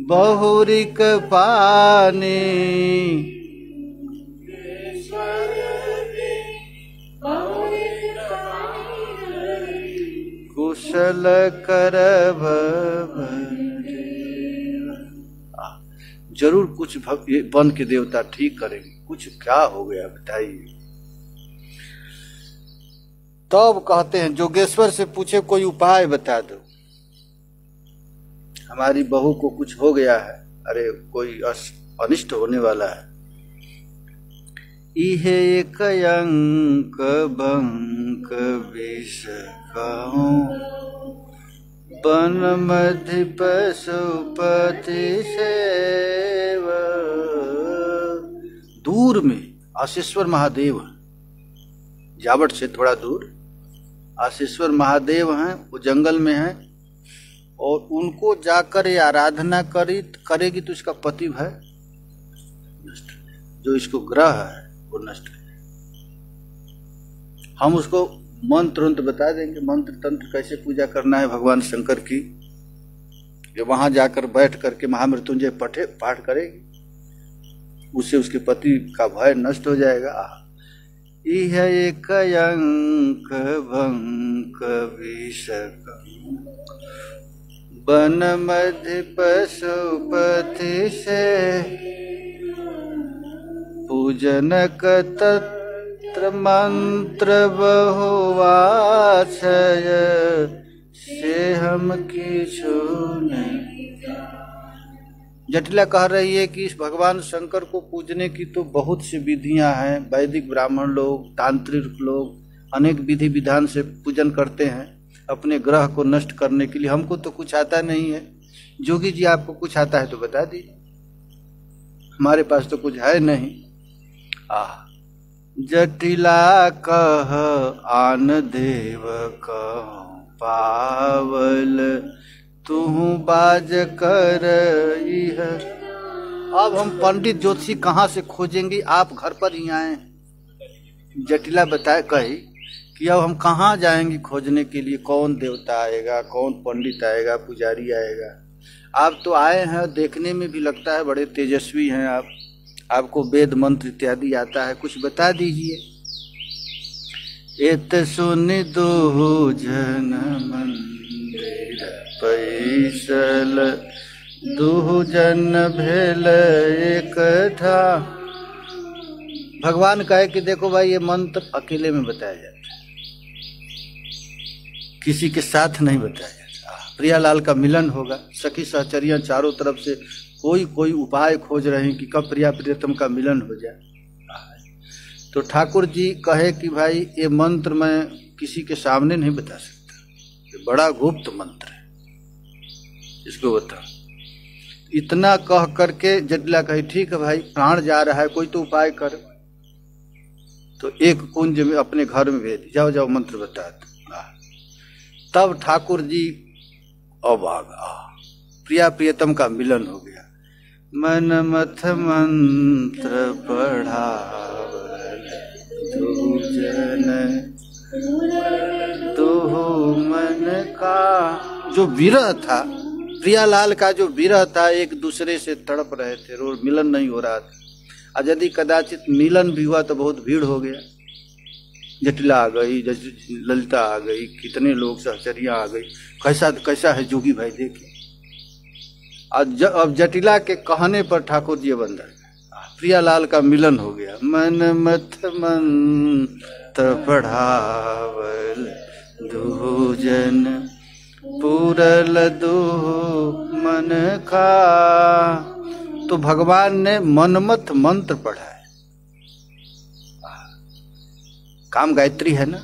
बहुरिक पानी, कुशल कर जरूर कुछ बन के देवता ठीक करेंगे। कुछ क्या हो गया बताइए। तब कहते हैं जोगेश्वर से पूछे कोई उपाय बता दो, हमारी बहू को कुछ हो गया है, अरे कोई अनिष्ट होने वाला है। इहे एक अंक बंक विष कहूं, वन मध्य पशुपति सेव। दूर में आशीश्वर महादेव, जावट से थोड़ा दूर आशीश्वर महादेव हैं, वो जंगल में हैं, और उनको जाकर ये आराधना करेगी तो इसका पति भय नष्ट, जो इसको ग्रह है वो नष्ट है। हम उसको मंत्र उन्त्र बता देंगे, मंत्र तंत्र कैसे पूजा करना है भगवान शंकर की, जो वहां जाकर बैठ करके महामृत्युंजय पाठ करेगी, उससे उसके पति का भय नष्ट हो जाएगा। इह एक अंक भंक विष वन मध्य पशुपति से, पूजनक तत्र मंत्र बहुवाचय, से हम किछु नहीं। जटिला कह रही है कि इस भगवान शंकर को पूजने की तो बहुत सी विधियां हैं। वैदिक ब्राह्मण लोग, तांत्रिक लोग अनेक विधि विधान से पूजन करते हैं अपने ग्रह को नष्ट करने के लिए। हमको तो कुछ आता नहीं है। जोगी जी आपको कुछ आता है तो बता दीजिए, हमारे पास तो कुछ है नहीं। जटिला कह आन देव कह पावल, तू बाज कर। अब हम पंडित ज्योतिषी कहाँ से खोजेंगे, आप घर पर ही आए। जटिला बताए कही कि अब हम कहाँ जाएंगे खोजने के लिए, कौन देवता आएगा, कौन पंडित आएगा, पुजारी आएगा। आप तो आए हैं, देखने में भी लगता है बड़े तेजस्वी हैं आप, आपको वेद मंत्र इत्यादि आता है, कुछ बता दीजिए। एत सुनि दो जन मंदिर पैसल, दो जन भेल एकठा। भगवान कहे कि देखो भाई, ये मंत्र अकेले में बताया जाता है, किसी के साथ नहीं बताया जाता। प्रियालाल का मिलन होगा, सखी सहचरियां चारों तरफ से कोई उपाय खोज रहे हैं कि कब प्रिया प्रियतम का मिलन हो जाए। तो ठाकुर जी कहे कि भाई ये मंत्र मैं किसी के सामने नहीं बता सकता, ये बड़ा गुप्त मंत्र है, इसको बता। इतना कह करके जटिला कही ठीक है भाई, प्राण जा रहा है, कोई तो उपाय कर। तो एक कुंज में अपने घर में भेज, जाओ जाओ मंत्र बता दो। तब ठाकुर जी अबाग, प्रिया प्रियतम का मिलन हो गया। मन मथ मंत्र पढ़ावल, तू जन तू मन का। जो विरह था, प्रियालाल का जो विरह था, एक दूसरे से तड़प रहे थे, रोज मिलन नहीं हो रहा था। और यदि कदाचित मिलन भी हुआ तो बहुत भीड़ हो गया। जटिला आ गई, ललिता आ गई, कितने लोग, सहचरियां आ गई। कैसा है जोगी भाई देखिए। अब जटिला के कहने पर ठाकुर जी बंदर, प्रियालाल का मिलन हो गया। मन मथ मंत्र पढ़ावल, दो जन पूरल दो मन का। तो भगवान ने मनमथ मंत्र पढ़ा है। काम गायत्री है ना,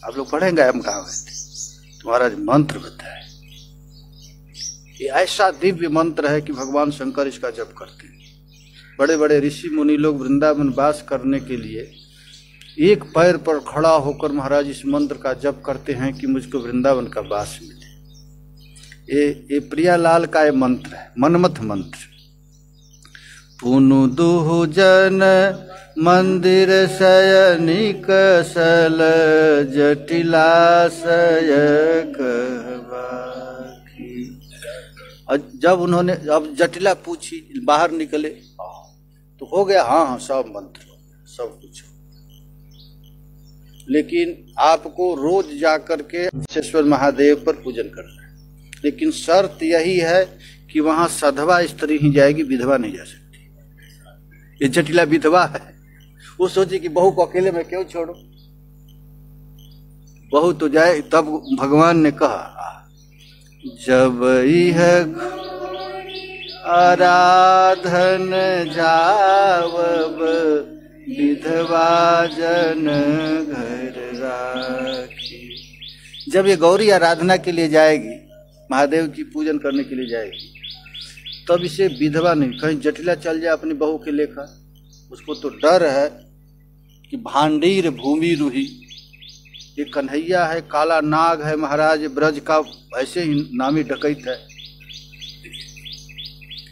आप लोग पढ़ेंगे, हम काम गायत्री, तुम्हारा मंत्र बताए। ये ऐसा दिव्य मंत्र है कि भगवान शंकर इसका जप करते हैं। बड़े बड़े ऋषि मुनि लोग वृंदावन वास करने के लिए एक पैर पर खड़ा होकर महाराज इस मंत्र का जप करते हैं कि मुझको वृंदावन का वास मिले। ये प्रियालाल का ये मंत्र है, मनमथ मंत्र। पुनु दुहु जन मंदिर शयनिक सल, जटिलाशय कहबाकी। जब उन्होंने, अब जटिला पूछी, बाहर निकले तो हो गया, हाँ सब मंत्र हो गया, सब कुछ हो। लेकिन आपको रोज जाकर के विश्वेश्वर महादेव पर पूजन करना है। लेकिन शर्त यही है कि वहां सधवा स्त्री ही जाएगी, विधवा नहीं जा सकती। ये जटिला विधवा है, वो सोचे कि बहू को अकेले में क्यों छोड़ो, बहू तो जाए। तब भगवान ने कहा, जब यह आराधन जावब विधवा जन घर राखी। जब ये गौरी आराधना के लिए जाएगी, महादेव की पूजन करने के लिए जाएगी, तब इसे विधवा नहीं, कहीं जटिला चल जाए अपनी बहू के लेखा। उसको तो डर है कि भांडीर भूमि रूही, ये कन्हैया है, काला नाग है, महाराज ब्रज का ऐसे ही नामी डकैत है,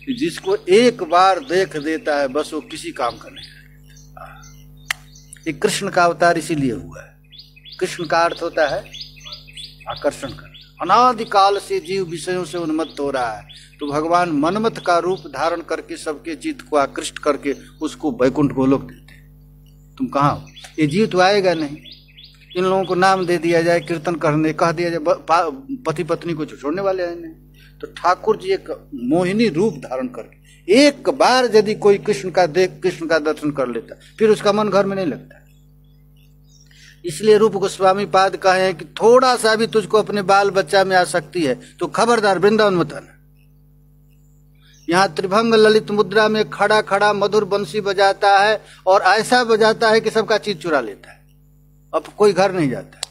जिसको एक बार देख देता है बस वो किसी काम का नहीं है। ये कृष्ण का अवतार इसीलिए हुआ है। कृष्ण का अर्थ होता है आकर्षण करना। अनादिकाल से जीव विषयों से उन्मत्त हो रहा है, तो भगवान मनमत का रूप धारण करके सबके चित्त को आकृष्ट करके उसको वैकुंठ गोलोक देते। तुम कहाँ हो? ये जीव तो आएगा नहीं। इन लोगों को नाम दे दिया जाए, कीर्तन करने कह दिया जाए, पति पत्नी को छोड़ने वाले हैं नहीं। तो ठाकुर जी एक मोहिनी रूप धारण करके एक बार यदि कोई कृष्ण का दर्शन कर लेता, फिर उसका मन घर में नहीं लगता। इसलिए रूप गोस्वामी पाद कहे हैं कि थोड़ा सा भी तुझको अपने बाल बच्चा में आसक्ति है तो खबरदार वृंदावन मत आना। यहाँ त्रिभंग ललित मुद्रा में खड़ा खड़ा मधुर बंसी बजाता है और ऐसा बजाता है कि सबका चीज चुरा लेता है, अब कोई घर नहीं जाता।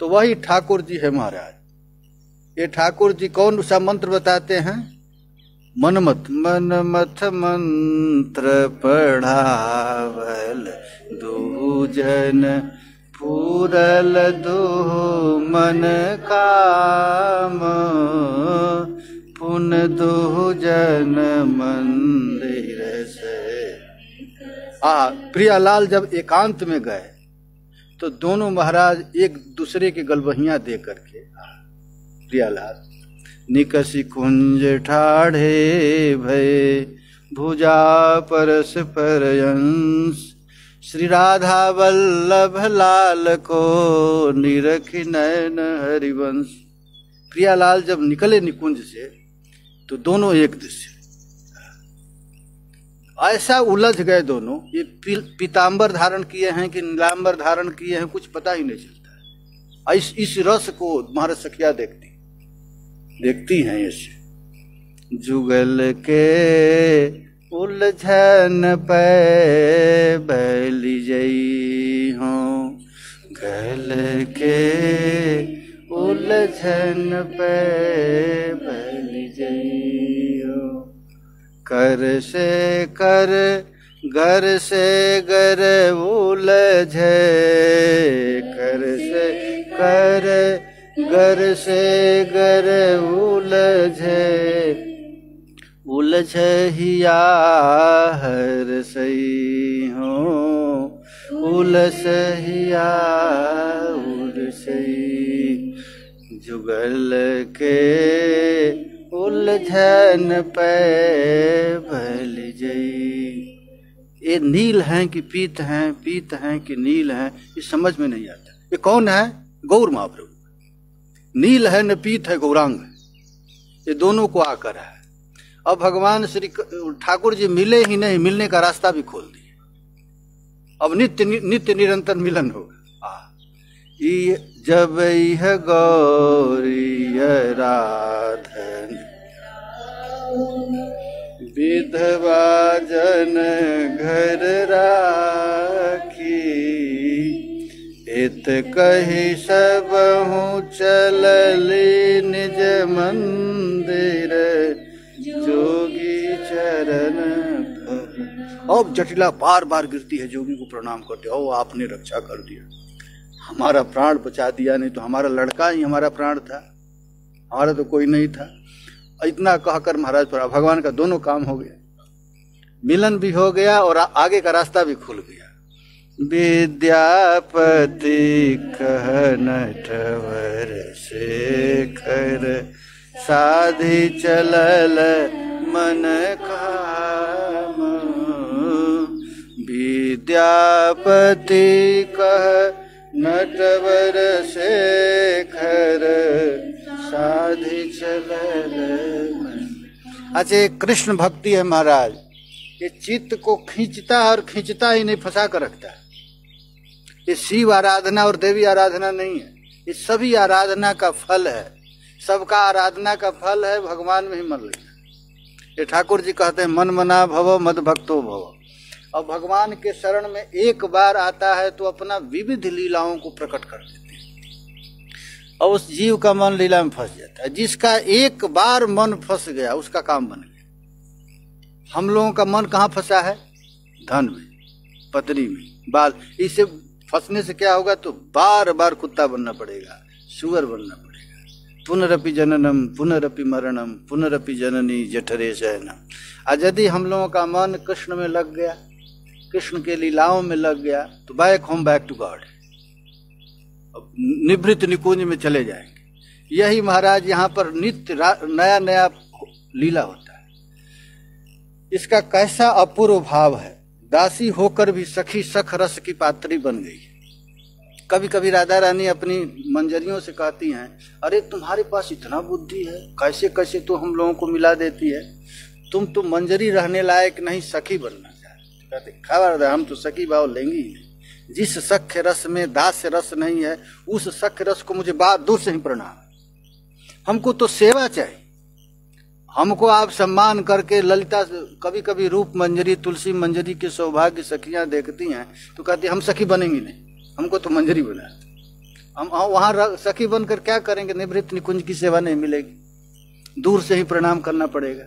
तो वही ठाकुर जी है महाराज। ये ठाकुर जी कौन सा मंत्र बताते हैं? मनमत मनमथ मंत्र पढ़ावल दूजन पूरल दो मन काम पुन दो जन मंदिर से। प्रियालाल जब एकांत में गए तो दोनों महाराज एक दूसरे के गलबहियां दे करके, प्रियालाल निकसी कुंज ठाढ़े भय भुजा परस परयंस श्री राधा वल्लभ लाल को निरखि नयन हरिवंश। प्रियालाल जब निकले निकुंज से तो दोनों एक दिशा ऐसा उलझ गए दोनों। ये पीतांबर धारण किए हैं कि नीलांबर धारण किए हैं कुछ पता ही नहीं चलता। इस रस को महाराज सखिया देखती हैं। ऐसे जुगल के उलझन पे बैली जई हो, गल के उलझन पे बैली जई हो। कर से कर घर से घर उलझे, कर से कर घर से घर उलझे, उलझहिया हर सही हो, उलझहिया उलझही। जुगल के उलझन पे भल जई। ये नील हैं कि पीत हैं, पीत हैं कि नील हैं, ये समझ में नहीं आता। ये कौन है? गौर महाप्रभु। नील है न पीत है, गौरांग है। ये दोनों को आकर है। अब भगवान श्री ठाकुर जी मिले ही नहीं, मिलने का रास्ता भी खोल दिया। अब नित्य निरंतर मिलन होगा। जब यह गौरी राधन विधवा जन घर राखी, इत कही सब हूँ चलली निज मंदिर जोगी चरण। अब जटिला बार बार गिरती है, जोगी को प्रणाम करते, ओ आपने रक्षा कर दिया, हमारा प्राण बचा दिया, नहीं तो हमारा लड़का ही हमारा प्राण था, हमारा तो कोई नहीं था। इतना कहकर महाराज पर भगवान का दोनों काम हो गया, मिलन भी हो गया और आगे का रास्ता भी खुल गया। विद्यापति कह नटवर शेखर, साधि चलल मन काम। विद्यापति कह नटवर शेखर, साधि चलल मन। अच्छा, कृष्ण भक्ति है महाराज, ये चित्त को खींचता और खींचता ही नहीं, फंसा कर रखता है। ये शिव आराधना और देवी आराधना नहीं है, ये सभी आराधना का फल है। सबका आराधना का फल है भगवान में ही मन लगना। ये ठाकुर जी कहते हैं मन मना भव मद भक्तो भव। और भगवान के शरण में एक बार आता है तो अपना विविध लीलाओं को प्रकट कर देते हैं और उस जीव का मन लीला में फंस जाता है। जिसका एक बार मन फंस गया उसका काम बन गया। हम लोगों का मन कहाँ फंसा है? धन में, पत्नी में, बाल। इसे फंसने से क्या होगा? तो बार बार कुत्ता बनना पड़ेगा, सुअर बनना पड़ेगा। पुनरपि जननम पुनरपि मरणम पुनरपि जननी जठरे शयनम। और यदि हम लोगों का मन कृष्ण में लग गया, कृष्ण के लीलाओं में लग गया, तो back home back to God, Nibhrit Nikunj में चले जाएंगे। यही महाराज यहाँ पर नित्य नया नया लीला होता है। इसका कैसा अपूर्व भाव है। दासी होकर भी सखी सख रस की पात्री बन गई। कभी कभी राधा रानी अपनी मंजरियों से कहती हैं, अरे तुम्हारे पास इतना बुद्धि है, कैसे कैसे तो हम लोगों को मिला देती है, तुम तो मंजरी रहने लायक नहीं, सखी बनना चाहते। कहते खबर हम तो सखी भाव लेंगे ही नहीं। जिस सख्य रस में दास्य रस नहीं है, उस सख्य रस को मुझे बात दूर से ही प्रणाम। हमको तो सेवा चाहिए। हमको आप सम्मान करके ललिता, कभी कभी रूप मंजरी तुलसी मंजरी के सौभाग्य सखियां देखती हैं तो कहती हम सखी बनेंगी नहीं, हमको तो मंजरी बना। हम वहां सखी बनकर क्या करेंगे? निवृत्त निकुंज की सेवा नहीं मिलेगी, दूर से ही प्रणाम करना पड़ेगा।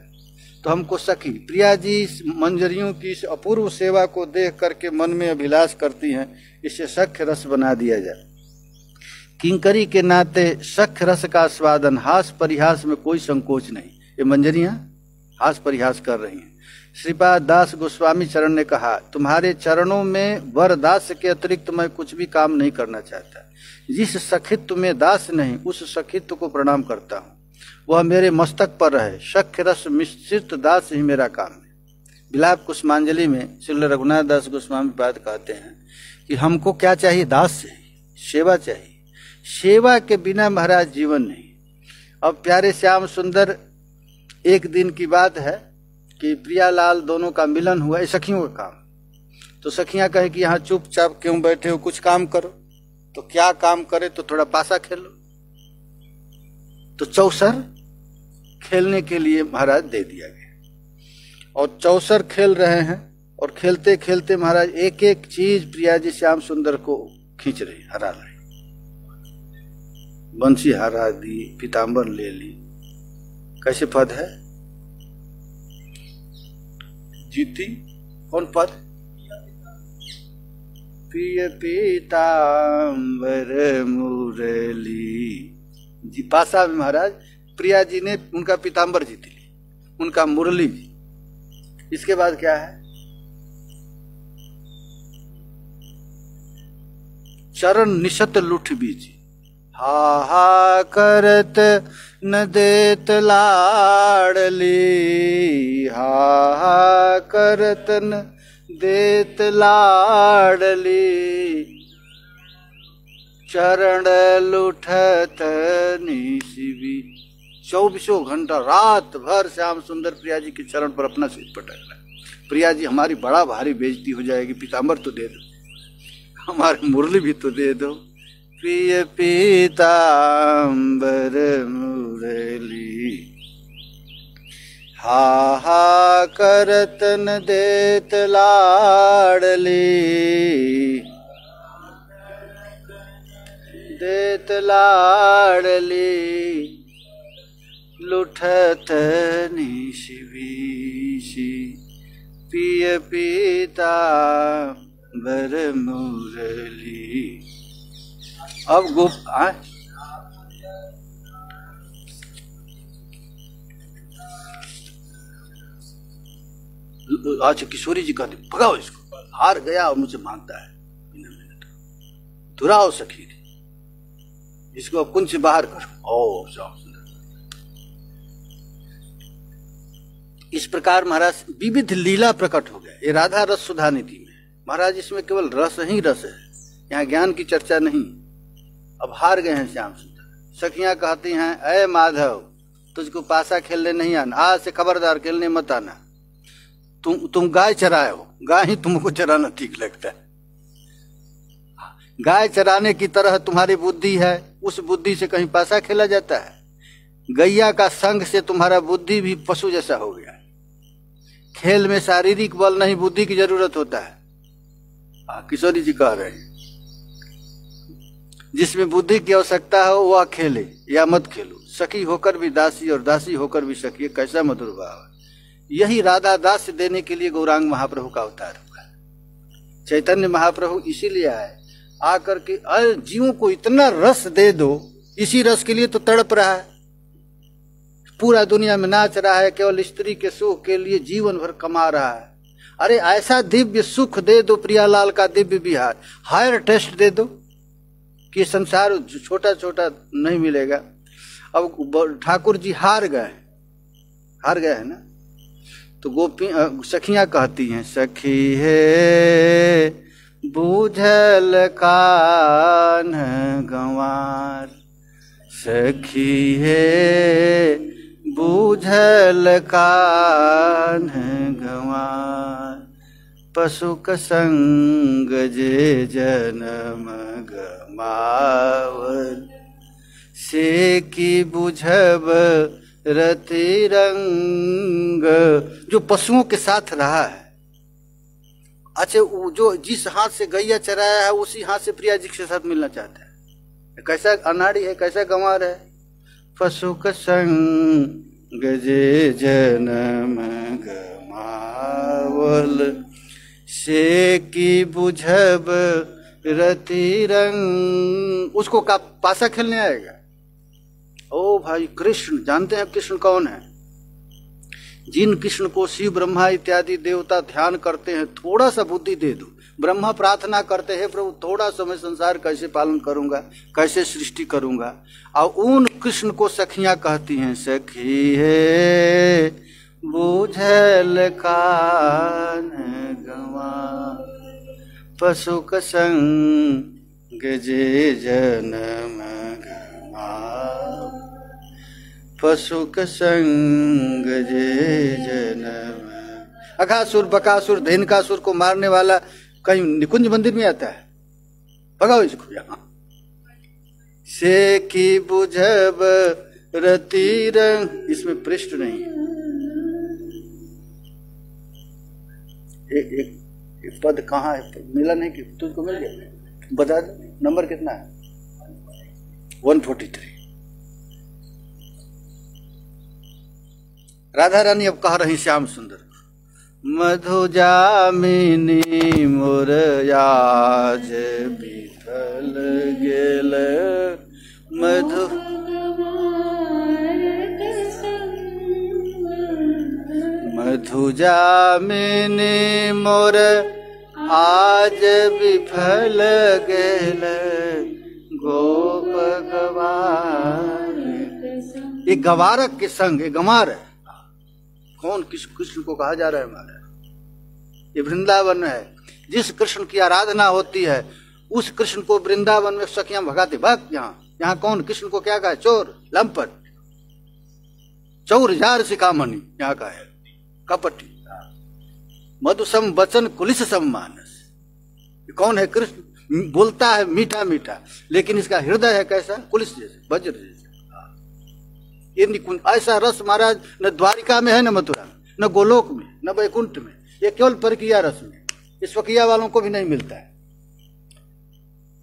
तो हमको सखी प्रिया जी मंजरियों की इस अपूर्व सेवा को देख करके मन में अभिलाष करती हैं, इसे सख्य रस बना दिया जाए। किंकरी के नाते सख्य रस का स्वादन, हास परिहास में कोई संकोच नहीं। ये मंजरियां हास परिहास कर रही हैं। श्रीपाद दास गोस्वामी चरण ने कहा, तुम्हारे चरणों में वर दास के अतिरिक्त मैं कुछ भी काम नहीं करना चाहता। जिस सखित्व में दास नहीं, उस सखित्व को प्रणाम करता हूँ, वह मेरे मस्तक पर रहे। सख्य रस मिश्रित दास ही मेरा काम है। विलाप कुसुमांजलि में श्री रघुनाथ दास गोस्वामी पाद कहते हैं कि हमको क्या चाहिए? दास चाहिए, सेवा चाहिए। सेवा के बिना महाराज जीवन नहीं। अब प्यारे श्याम सुंदर, एक दिन की बात है कि प्रियालाल दोनों का मिलन हुआ, ये सखियों का काम। तो सखियां कहे कि यहाँ चुपचाप क्यों बैठे हो, कुछ काम करो। तो क्या काम करे? तो थोड़ा पासा खेलो। तो चौसर खेलने के लिए महाराज दे दिया गया और चौसर खेल रहे हैं। और खेलते खेलते महाराज एक एक चीज प्रिया जी श्याम सुंदर को खींच रही, हरा रही। बंसी हरा दी, पीताम्बर ले ली। कैसे पद है? जीती कौन पद? पिय पीताम्बर मुरली जी। पासा में महाराज प्रिया जी ने उनका पीताम्बर जीत ली, उनका मुरली जी। इसके बाद क्या है? चरण निशत लुठ बीजी, हा हा करत न देत लाडली, हा हा करत न देत लाडली, चरण लुठत निशिवी। 24 घंटा रात भर श्याम सुंदर प्रिया जी के चरण पर अपना सिर पटक रहा है। प्रिया जी हमारी बड़ा भारी बेइज्जती हो जाएगी, पीताम्बर तो दे दो, हमारी मुरली भी तो दे दो। प्रिय पीताम्बर मुरली, हा हा करत न देत लाडली, देत लाडली, लुठत निशिवीशी, पिय पीताम्बर मुरली। अब गुप्त अच्छा किशोरी जी कहते भगाओ इसको, हार गया और मुझे मांगता है, दुराओ सखी इसको अब कुंज से बाहर करो। ओ इस प्रकार महाराज विविध लीला प्रकट हो गया। ये राधा रस सुधा निधि में महाराज, इसमें केवल रस ही रस है, यहाँ ज्ञान की चर्चा नहीं। अब हार गए हैं श्याम सुंदर। सखियां कहती हैं, अय माधव तुझको पासा खेलने नहीं आना, आज से खबरदार खेलने मत आना। तुम गाय चराए हो, गाय ही तुमको चराना ठीक लगता है। गाय चराने की तरह तुम्हारी बुद्धि है, उस बुद्धि से कहीं पासा खेला जाता है? गैया का संग से तुम्हारा बुद्धि भी पशु जैसा हो गया। खेल में शारीरिक बल नहीं, बुद्धि की जरूरत होता है। किशोरी जी कह रहे हैं जिसमें बुद्धि की आवश्यकता हो वह खेले या मत खेलो। सखी होकर भी दासी और दासी होकर भी सखी, कैसा मधुर भाव है। यही राधा दास्य देने के लिए गौरांग महाप्रभु का अवतार हुआ। चैतन्य महाप्रभु इसीलिए आए, आकर के जीवों को इतना रस दे दो, इसी रस के लिए तो तड़प रहा है, पूरा दुनिया में नाच रहा है, केवल स्त्री के सुख के लिए जीवन भर कमा रहा है। अरे ऐसा दिव्य सुख दे दो, प्रियालाल का दिव्य विहार, हायर टेस्ट दे दो कि संसार छोटा छोटा नहीं मिलेगा। अब ठाकुर जी हार गए है ना, तो गोपी सखियां कहती हैं, सखी है बूझल कान गंवार, सखी है बूझल कान गंवार, पशुक संग जे जन्म गमावल, से की बुझब रति रंग। जो पशुओं के साथ रहा है, अच्छा जो जिस हाथ से गैया चराया है उसी हाथ से प्रिया जी के साथ मिलना चाहता है, कैसा अनाड़ी है, कैसा गंवार है। पशुक संग जे जन्म गमावल, से की बुझब रति रंग। उसको का पासा खेलने आएगा। ओ भाई कृष्ण, जानते हैं कृष्ण कौन है? जिन कृष्ण को शिव ब्रह्मा इत्यादि देवता ध्यान करते हैं, थोड़ा सा बुद्धि दे दो। ब्रह्मा प्रार्थना करते हैं, प्रभु थोड़ा सा मैं संसार कैसे पालन करूंगा, कैसे सृष्टि करूंगा। और उन कृष्ण को सखियां कहती हैं, सखी है बूझल कान गंवार, पशुक संग जे जन्म गमावल, पशुक संग जे जन्म। अघासुर, बकासुर, धेनुकासुर को मारने वाला कहीं निकुंज मंदिर में आता है, भगाओ इसको यहाँ। से की बुझब रति रंग, इसमें पृष्ठ नहीं है। एक पद कहाँ है, मिला नहीं कि तुझको मिल गया? बता दो नंबर कितना है? 143। राधा रानी अब कह रही श्याम सुंदर, मधु जामिनी मोर आज विफल गेल, मधु मधु जामिनी मोर आज विफल गेल, गोप गवार। एक गवारक के संग, एक गंवार है। कौन? किस कृष्ण को कहा जा रहा है हमारा? ये वृंदावन है। जिस कृष्ण की आराधना होती है उस कृष्ण को वृंदावन में सखियां भगाते, भाग यहाँ कौन कृष्ण को क्या कहा? चोर, लंपट, चौर जार शिखामणि यहाँ का है, कपटी, मधुसम वचन कुलिस सम मानस। कौन है कृष्ण? बोलता है मीठा मीठा, लेकिन इसका हृदय है कैसा? कुलिस जैसे, वज्र जैसे। ये निकुंज, ऐसा रस महाराज न द्वारिका में है, न मथुरा में, न गोलोक में, न वैकुंठ में। ये केवल परकिया रस में, इस स्वकिया वालों को भी नहीं मिलता है।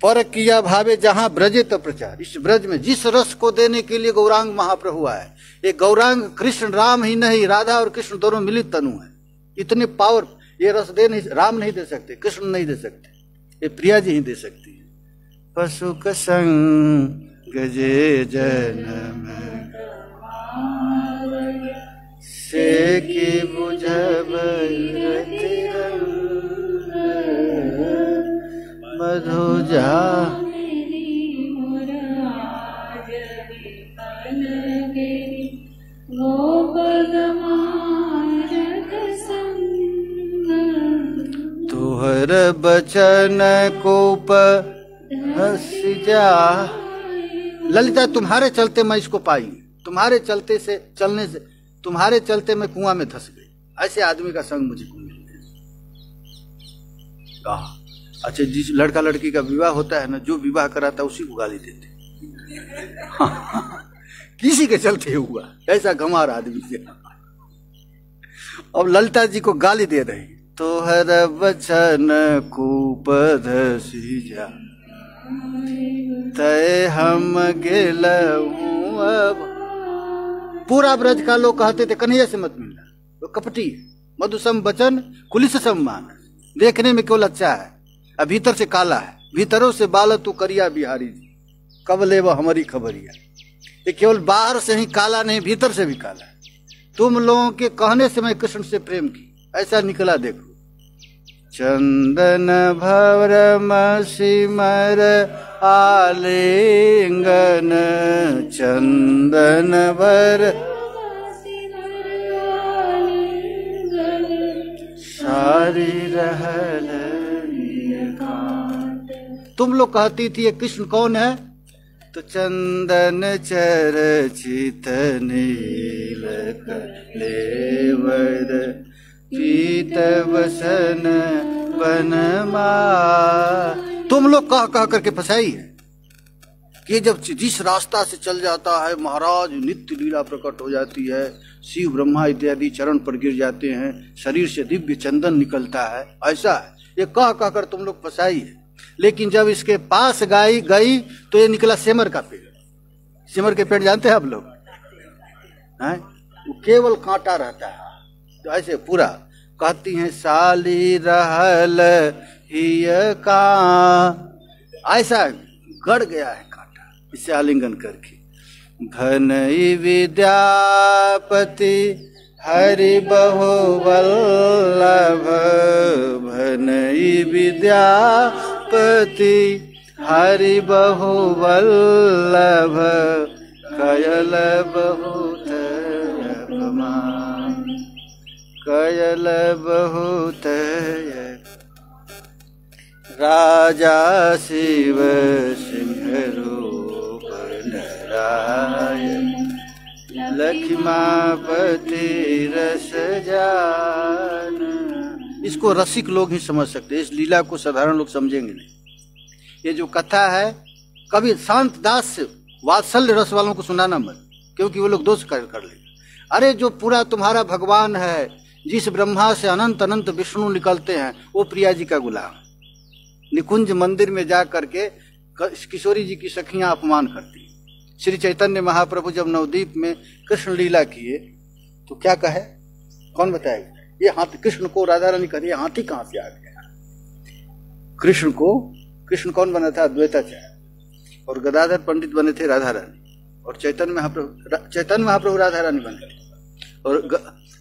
परकिया भावे जहां ब्रजे तो प्रचार। इस ब्रज में जिस रस को देने के लिए गौरांग महाप्रभु आए, ये गौरांग कृष्ण राम ही नहीं, राधा और कृष्ण दोनों मिलित तनु है। इतने पावर ये रस दे नहीं, राम नहीं दे सकते, कृष्ण नहीं दे सकते, ये प्रिया जी ही दे सकती है। पशुक संग जे जन्म से की बुझब रति रंग, मधु जा तुहर बचन कोप हंस जा। ललिता तुम्हारे चलते मैं इसको पाई, तुम्हारे चलते से चलने से, तुम्हारे चलते मैं कुआं में धंस गई। ऐसे आदमी का संग मुझे मिल गया। अच्छा, जिस लड़का लड़की का विवाह होता है ना, जो विवाह कराता है उसी को गाली देते किसी के चलते हुआ, ऐसा गंवार आदमी से। अब ललिता जी को गाली दे रही, तोहर बचन कूपध सीजा तय हम गेलहूं अब। पूरा ब्रज का लोग कहते थे कन्हैया से मत मिलना, वो कपटी है, मधुसम बचन कुलिस सम्मान, देखने में केवल अच्छा है अब भीतर से काला है, भीतरों से बाल तू करिया बिहारी जी कब ले वो हमारी खबरिया। ये केवल बाहर से ही काला नहीं, भीतर से भी काला है। तुम लोगों के कहने से मैं कृष्ण से प्रेम की, ऐसा निकला देखो। चंदन भवरम सिमर आलिंगन, चंदन भर सारी रहल। तुम लोग कहती थी ये कृष्ण कौन है, तो चंदन चरचित नील कलेवर पीत वसन वनमा। तुम लोग कह कह करके फंसाई है कि जब जिस रास्ता से चल जाता है महाराज नित्य लीला प्रकट हो जाती है, शिव ब्रह्मा इत्यादि चरण पर गिर जाते हैं, शरीर से दिव्य चंदन निकलता है, ऐसा है ये कह कह कर तुम लोग फंसाई है। लेकिन जब इसके पास गई तो ये निकला सेमर का पेड़। सेमर के पेड़ जानते हैं आप लोग हैं, वो केवल कांटा रहता है, तो ऐसे पूरा कहती हैं साली रहल हिय का, ऐसा गड़ गया है कांटा, इससे आलिंगन करके। घनई विद्यापति हरि बहु वल्लभ, घनई विद्यापति हरि बहु वल्लभ, कयल बहुत अपमान, कयल बहुत। राजा शिव सिंह रूप नारायण, लक्ष्मापति रस जान। इसको रसिक लोग ही समझ सकते हैं, इस लीला को साधारण लोग समझेंगे नहीं। ये जो कथा है कभी शांत दास से वात्सल्य रस वालों को सुनाना मत, क्योंकि वो लोग दोष कर लेंगे। अरे जो पूरा तुम्हारा भगवान है, जिस ब्रह्मा से अनंत अनंत विष्णु निकलते हैं, वो प्रिया जी का गुलाम। निकुंज मंदिर में जा करके किशोरी जी की सखियां अपमान करती। श्री चैतन्य महाप्रभु जब नवदीप में कृष्ण लीला किए तो क्या कहे, कौन बताएगा? ये हाथी, कृष्ण को राधा रानी कह, हाथी कहां से आ गया? कृष्ण कौन बना था? अद्वैताचार्य। और गदाधर पंडित बने थे राधा रानी, और चैतन्य महाप्रभु राधा रानी बने थे,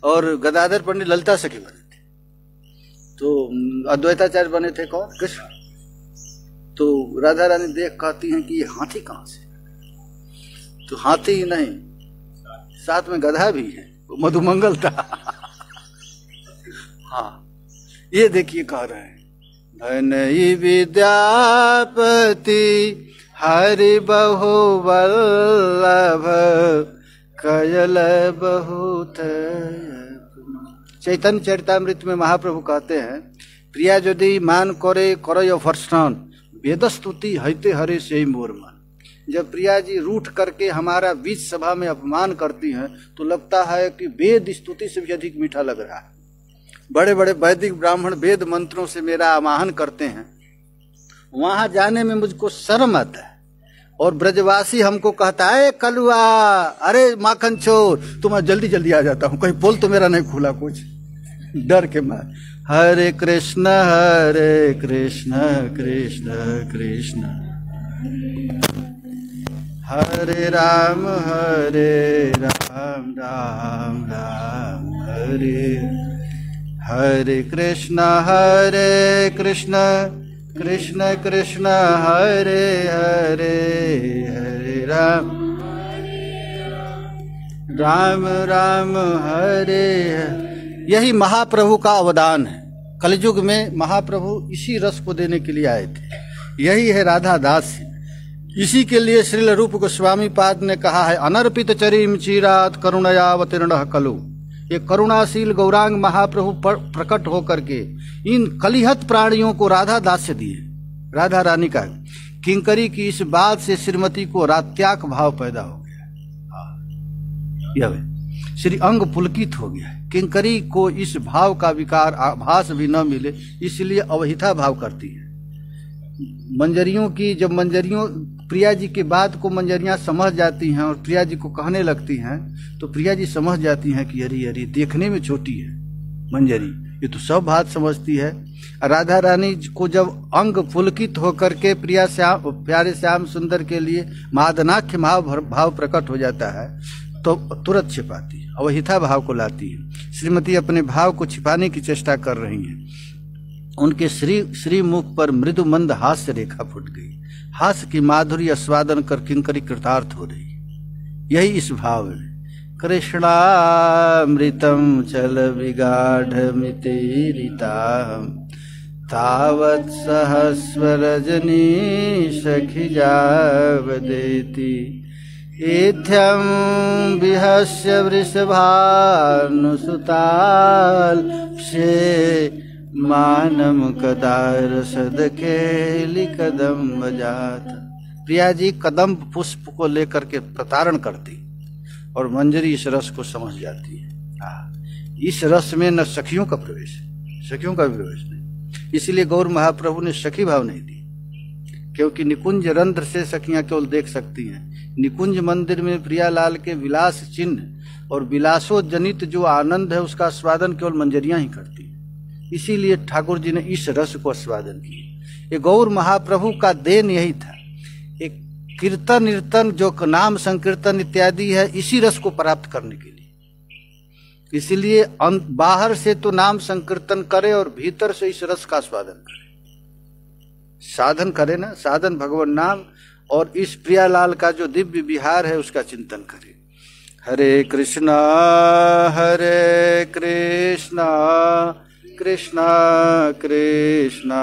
और गदाधर पंडित ललिता सखी बने थे। तो अद्वैताचार्य बने थे कौन? कृष्ण। तो राधा रानी देख कहती हैं कि ये हाथी कहां से? तो हाथी ही नहीं, साथ में गधा भी है, वो मधुमंगल था। हाँ, ये देखिए कह रहे हैं, धनई विद्यापति हरि बहु वल्लभ, कयल बहुत। चैतन्य चरितामृत में महाप्रभु कहते हैं, प्रिया यदि मान करे करय फर्षण, वेद स्तुति हैते हरे से मोर मन। जब प्रिया जी रूठ करके हमारा बीच सभा में अपमान करती हैं तो लगता है कि वेद स्तुति से भी अधिक मीठा लग रहा है। बड़े बड़े वैदिक ब्राह्मण वेद मंत्रों से मेरा आवाहन करते हैं, वहां जाने में मुझको शर्म आता है। और ब्रजवासी हमको कहता है कलुआ, अरे माखन चोर, तो मैं जल्दी जल्दी आ जाता हूं, कहीं पोल तो मेरा नहीं खुला कुछ, डर के मार। हरे कृष्ण कृष्ण कृष्ण हरे राम राम राम हरे हरे कृष्ण कृष्ण कृष्ण हरे हरे हरे राम राम राम हरे। यही महाप्रभु का अवदान है। कलयुग में महाप्रभु इसी रस को देने के लिए आए थे। यही है राधा दास। इसी के लिए श्रील रूप गोस्वामी पाद ने कहा है, अनर्पित चरीम चीरात करुणयावतीर्ण कलु। ये करुणाशील गौरांग महाप्रभु प्रकट होकर के इन कलिहत प्राणियों को राधा दास्य दिए। राधा रानी का किंकरी की इस बात से श्रीमती को रात्याक भाव पैदा हो गया। श्री अंग पुलकित हो गया। किंकरी को इस भाव का विकार आभास भी न मिले, इसलिए अवहिता भाव करती है। मंजरियों की जब मंजरियों प्रिया जी की बात को मंजरियां समझ जाती हैं और प्रिया जी को कहने लगती हैं, तो प्रिया जी समझ जाती हैं कि अरे अरे देखने में छोटी है मंजरी, ये तो सब बात समझती है। राधा रानी को जब अंग पुलकित होकर के प्यारे श्याम सुंदर के लिए मादनाख्य भाव प्रकट हो जाता है, तो तुरंत छिपाती है, अवहिता भाव को लाती है। श्रीमती अपने भाव को छिपाने की चेष्टा कर रही हैं। उनके श्री मुख पर मृदु मंद हास्य रेखा फूट गई। हास्य की माधुर्य आस्वादन कर किंकरी कृतार्थ हो रही। यही इस भाव में कृष्णामृतं चल विगाढ़ मितेरिताहं तावत् सहस्व रजनी सखी जावदेति एथ्यं विहस्य वृषभानुसुताल से मानम कदार सदकेली कदम बजात। प्रिया जी कदम पुष्प को लेकर के प्रतारण करती और मंजरी इस रस को समझ जाती है। इस रस में न सखियों का प्रवेश है, सखियों का प्रवेश नहीं। इसलिए गौर महाप्रभु ने सखी भाव नहीं दी, क्योंकि निकुंज रंध्र से सखियां केवल देख सकती हैं। निकुंज मंदिर में प्रियालाल के विलास चिन्ह और विलासो जनित जो आनंद है उसका आस्वादन केवल मंजरियां ही करती हैं। इसीलिए ठाकुर जी ने इस रस को आस्वादन किया। ये गौर महाप्रभु का देन यही था। एक कीर्तन कीर्तन जो नाम संकीर्तन इत्यादि है, इसी रस को प्राप्त करने के लिए। इसीलिए बाहर से तो नाम संकीर्तन करे और भीतर से इस रस का आस्वादन करे, साधन करे ना, साधन भगवान नाम और इस प्रियालाल का जो दिव्य विहार है उसका चिंतन करे। हरे कृष्णा कृष्णा कृष्णा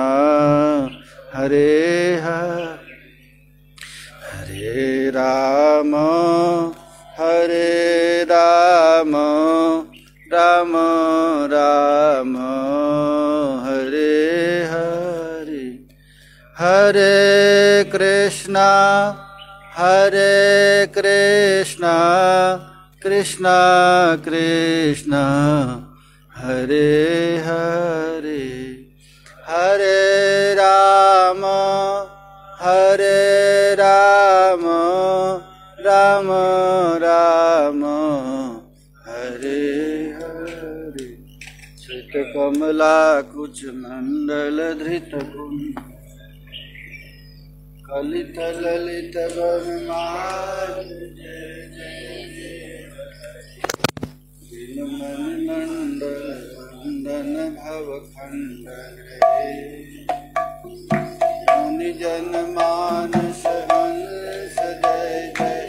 हरे हरे राम राम राम हरे हरे। हरे कृष्णा कृष्णा कृष्णा हरे हरे। हरे राम राम राम हरे हरे। चित कमला कुच मंडल धृत कुंड कलित ललित बनमाल मन मंडल वंदन भव खंडन मुनि जन मानस हंस जय जय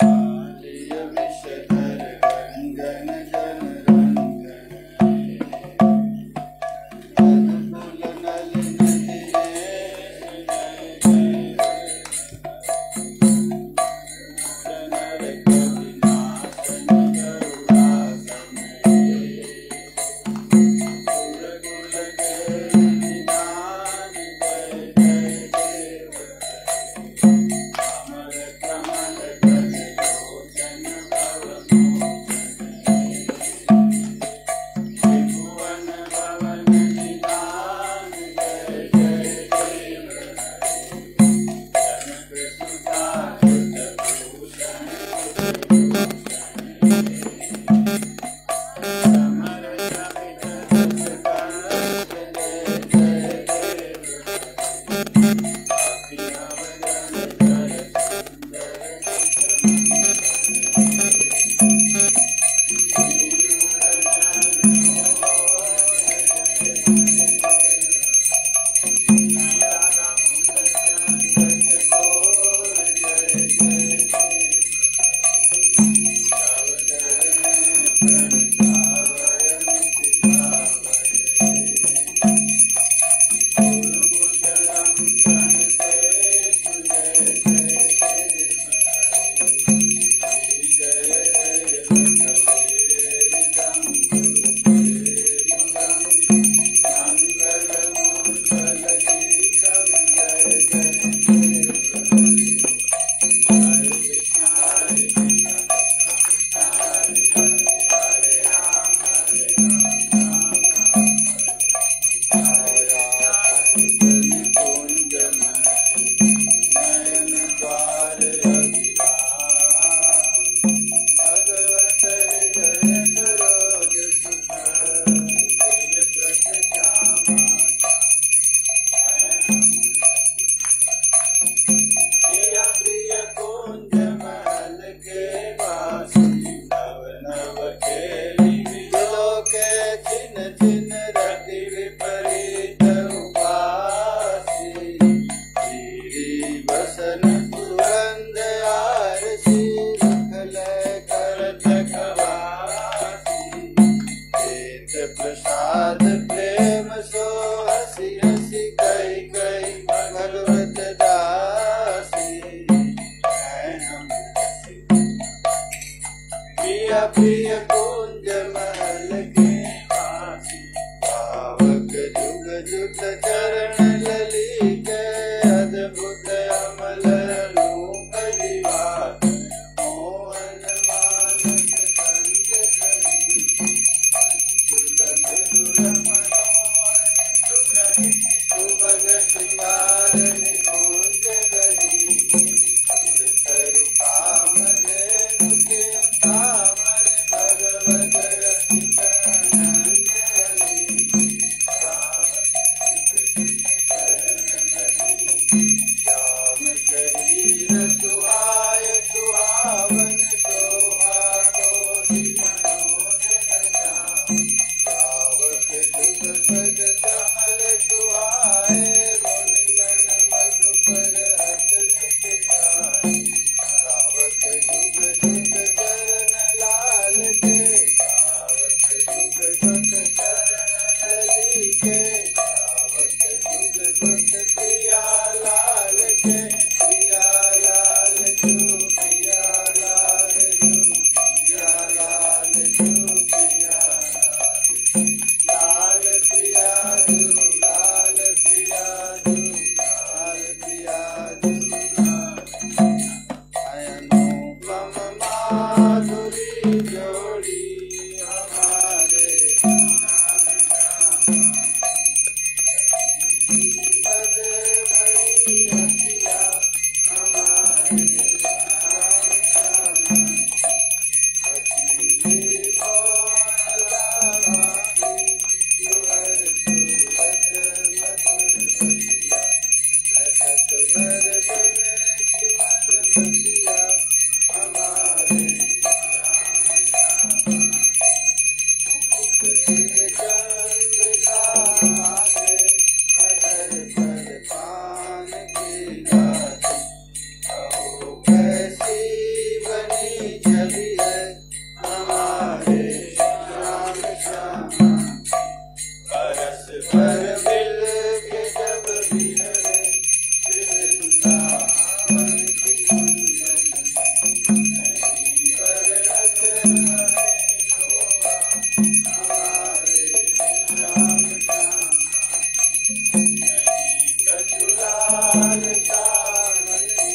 आलिय विषधर रंजन जन रंजन प्रिय प्रिय कुंज महल के वासी, पावक जुग जुग चरण लली के, अद्भुत अमल रूप निवास, मोहन मानस संग करी, दुलभ दुलभ मनोहर सुखी, सुभग श्रृंगार निकुंज गरी, सुरतरु कामधेनु के कामन, भगवत रसिक अनंग हरि, श्याम शरीर सुहाय सुहावन, शोभा कोटि मनोरथ श्याम, पावक जुग पद कमल सुहाए, मुनिगण मधुकर हत नित जाए, पावक जुग जुग चरण लाल के, पावक जुग जुग चरण लली के, पावक जुग जुग प्रिया लाल के, प्रिया लाल जू, प्रिया लाल जू, प्रिया लाल जू, प्रिया लाल प्रिया जू, लाल प्रिया जू, लाल प्रिया जू, अनुपम माधुरी जोड़ी हमारे, पद भरी हसिया हमारे, सखी कौन लाभागी, सुहर सुरत मधुर बसिया, लखत भर जन की मन बसिया हमारे, चंद्रिका माथे, अधर पर पान की गाथी, कहो कैसी बनी छवि है हमारे श्याम श्यामा, बरस भर मिल के जब बिहरे, वृंदावन की कुंजन, नहीं पर रथ हमें शोभा हमारे श्याम श्यामा, नहीं कछुलाल सावनी,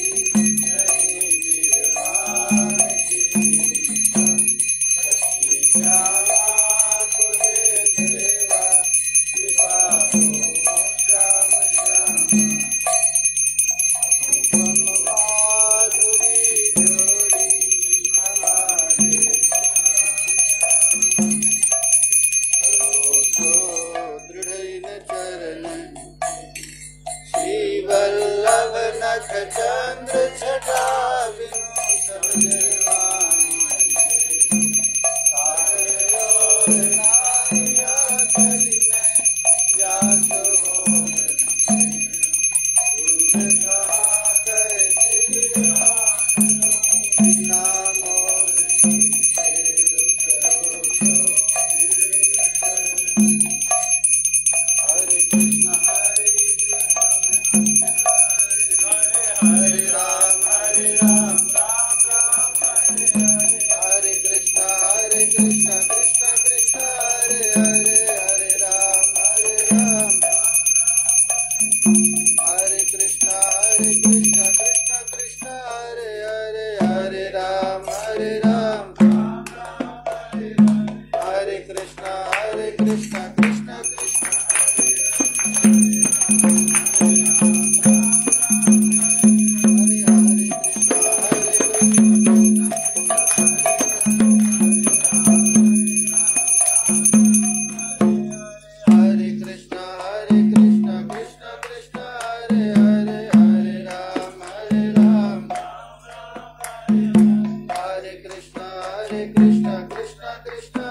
नहीं निर्वाण की, सखी श्यामा तुझे सेवा, कृपा हो श्याम श्यामा, अनुपम माधुरी जोड़ी हमारे, तो दृढ़ चरण, श्री वल्लभ नख चंद्र छटा बिनु सब निर्वाणी, सारे और नारिया कली में व्यास हो, दूर कहाँ कर नाम और हरे कृष्ण हरे कृष्ण, हरे राम राम राम हरे हरे, हरे कृष्ण कृष्ण कृष्ण हरे हरे, हरे राम हरे कृष्ण कृष्ण कृष्ण हरे हरे, हरे राम हरे Krishna Krishna Krishna Krishna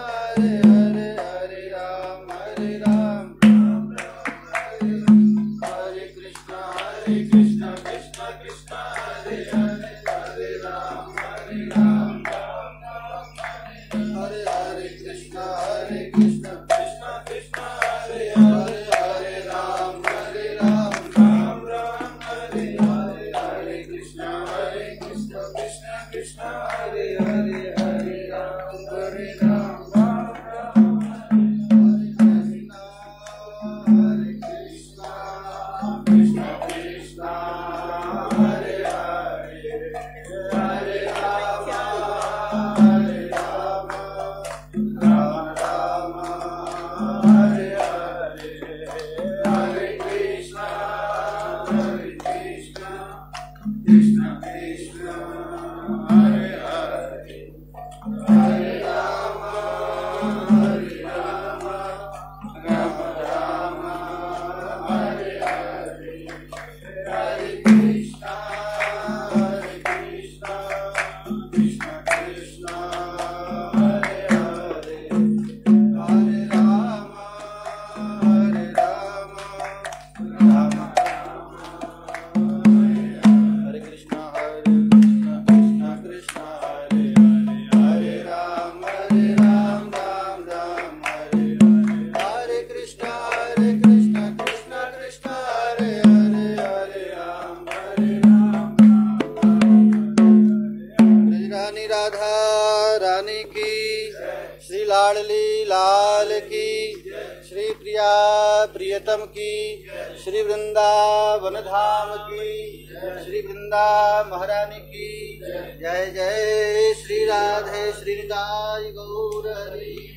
Hare Hare Hare Rama प्रियतम की, श्री वृंदावन धाम की, श्री वृंदा महारानी की जय जय। श्री राधे श्री निताई गौर हरि।